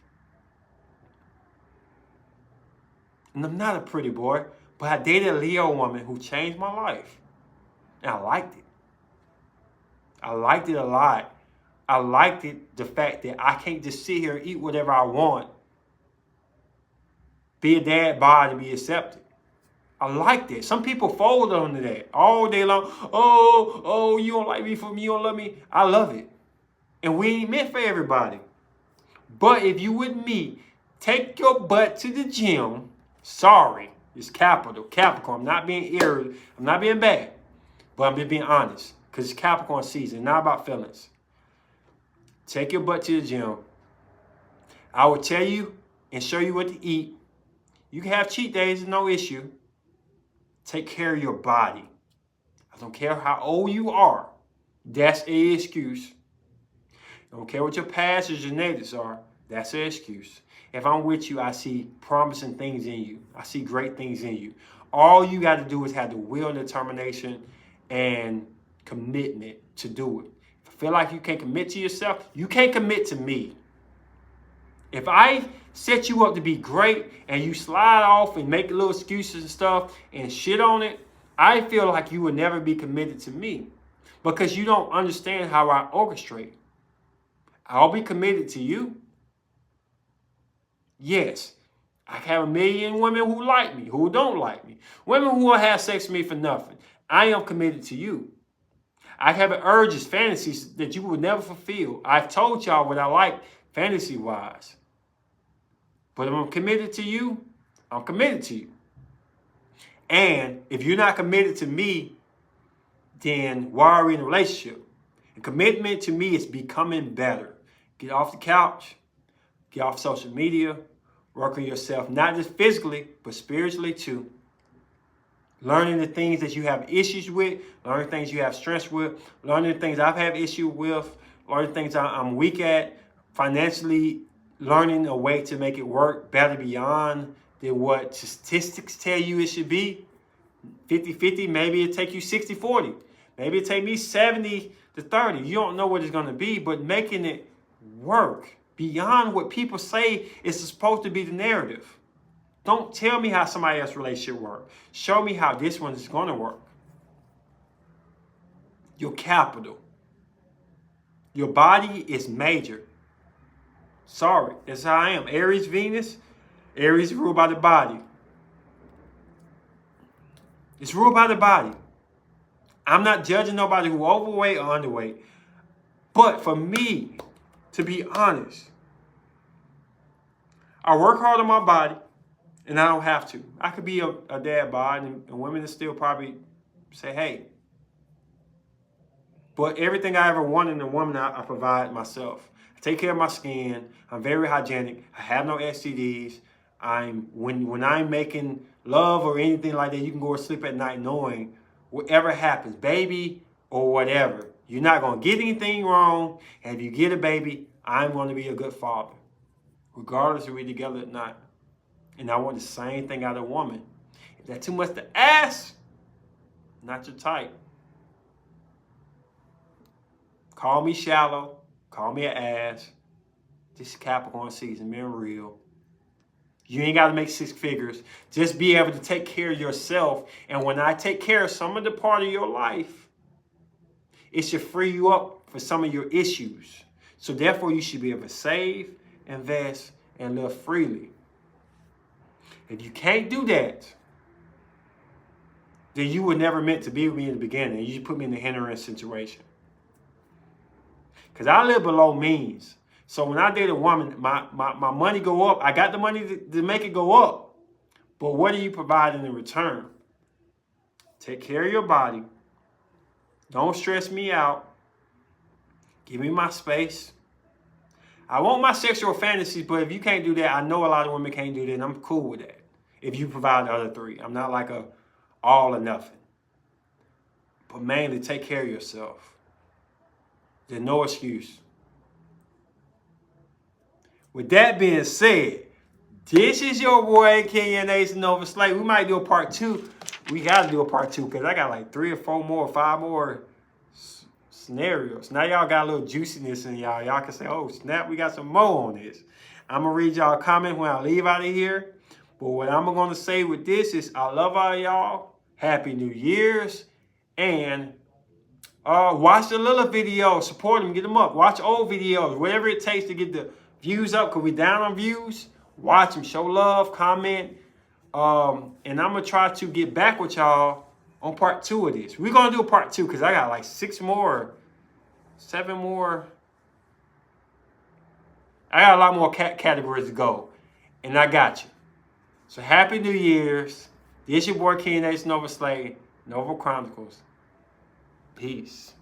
And I'm not a pretty boy, but I dated a Leo woman who changed my life. And I liked it. I liked it a lot. I liked it, the fact that I can't just sit here and eat whatever I want. Be a dad bod and be accepted. I like that. Some people fold under that all day long. Oh, you don't like me for me, you don't love me. I love it. And we ain't meant for everybody. But if you with me, take your butt to the gym. Sorry, it's Capricorn. I'm not being irritable. I'm not being bad. But I'm just being honest. Because it's Capricorn season, not about feelings. Take your butt to the gym. I will tell you and show you what to eat. You can have cheat days, no issue. Take care of your body. I don't care how old you are. That's an excuse. I don't care what your past or genetics are. That's an excuse. If I'm with you, I see promising things in you. I see great things in you. All you got to do is have the will and determination and commitment to do it. If I feel like you can't commit to yourself, you can't commit to me. If I set you up to be great and you slide off and make little excuses and stuff and shit on it, I feel like you will never be committed to me because you don't understand how I orchestrate. I'll be committed to you. Yes, I have a million women who like me, who don't like me. Women who will have sex with me for nothing. I am committed to you. I have urges, fantasies that you will never fulfill. I've told y'all what I like fantasy-wise. But if I'm committed to you, I'm committed to you. And if you're not committed to me, then why are we in a relationship? And commitment to me is becoming better. Get off the couch. Get off social media. Work on yourself, not just physically, but spiritually too. Learning the things that you have issues with. Learning things you have stress with. Learning the things I've had issue with. Learning things I'm weak at. Financially, learning a way to make it work better beyond than what statistics tell you it should be. 50-50, maybe it'll take you 60-40. Maybe it'll take me 70-30. You don't know what it's going to be, but making it work beyond what people say is supposed to be the narrative. Don't tell me how somebody else's relationship works. Show me how this one is going to work. Your capital. Your body is major. Sorry, that's how I am. Aries, Venus. Aries is ruled by the body. It's ruled by the body. I'm not judging nobody who overweight or underweight. But for me, to be honest, I work hard on my body, and I don't have to. I could be a dad bod, and women will still probably say, hey. But everything I ever wanted in a woman, I provide myself. I take care of my skin. I'm very hygienic. I have no STDs. When I'm making love or anything like that, you can go to sleep at night knowing whatever happens, baby or whatever, you're not going to get anything wrong. And if you get a baby, I'm going to be a good father, regardless if we're together or not. And I want the same thing out of a woman. If that's too much to ask, not your type. Call me shallow. Call me an ass. This is Capricorn season, being real. You ain't got to make 6 figures. Just be able to take care of yourself. And when I take care of some of the part of your life, it should free you up for some of your issues. So therefore, you should be able to save, invest, and live freely. If you can't do that, then you were never meant to be with me in the beginning. You just put me in the hindrance situation. Because I live below means. So when I date a woman, my money go up. I got the money to make it go up. But what are you providing in return? Take care of your body. Don't stress me out. Give me my space. I want my sexual fantasies, but if you can't do that, I know a lot of women can't do that, and I'm cool with that. If you provide the other 3. I'm not like a all or nothing. But mainly, take care of yourself. There's no excuse. With that being said, this is your boy, Kenyon Ace Nova Slate. We might do a part 2. We got to do a part 2 because I got like 3 or 4 more, 5 more scenarios. Now y'all got a little juiciness in y'all. Y'all can say, oh, snap, we got some more on this. I'm going to read y'all a comment when I leave out of here. But what I'm going to say with this is I love all y'all. Happy New Year's. And watch the little videos. Support them. Get them up. Watch old videos. Whatever it takes to get the views up because we down on views. Watch them. Show love. Comment. And I'm gonna try to get back with y'all on part 2 of this. We're gonna do a part 2 because I got like 7 more. I got a lot more categories to go, and I got you. So happy New Year's. This your boy King H Nova Slay, Nova Chronicles. Peace.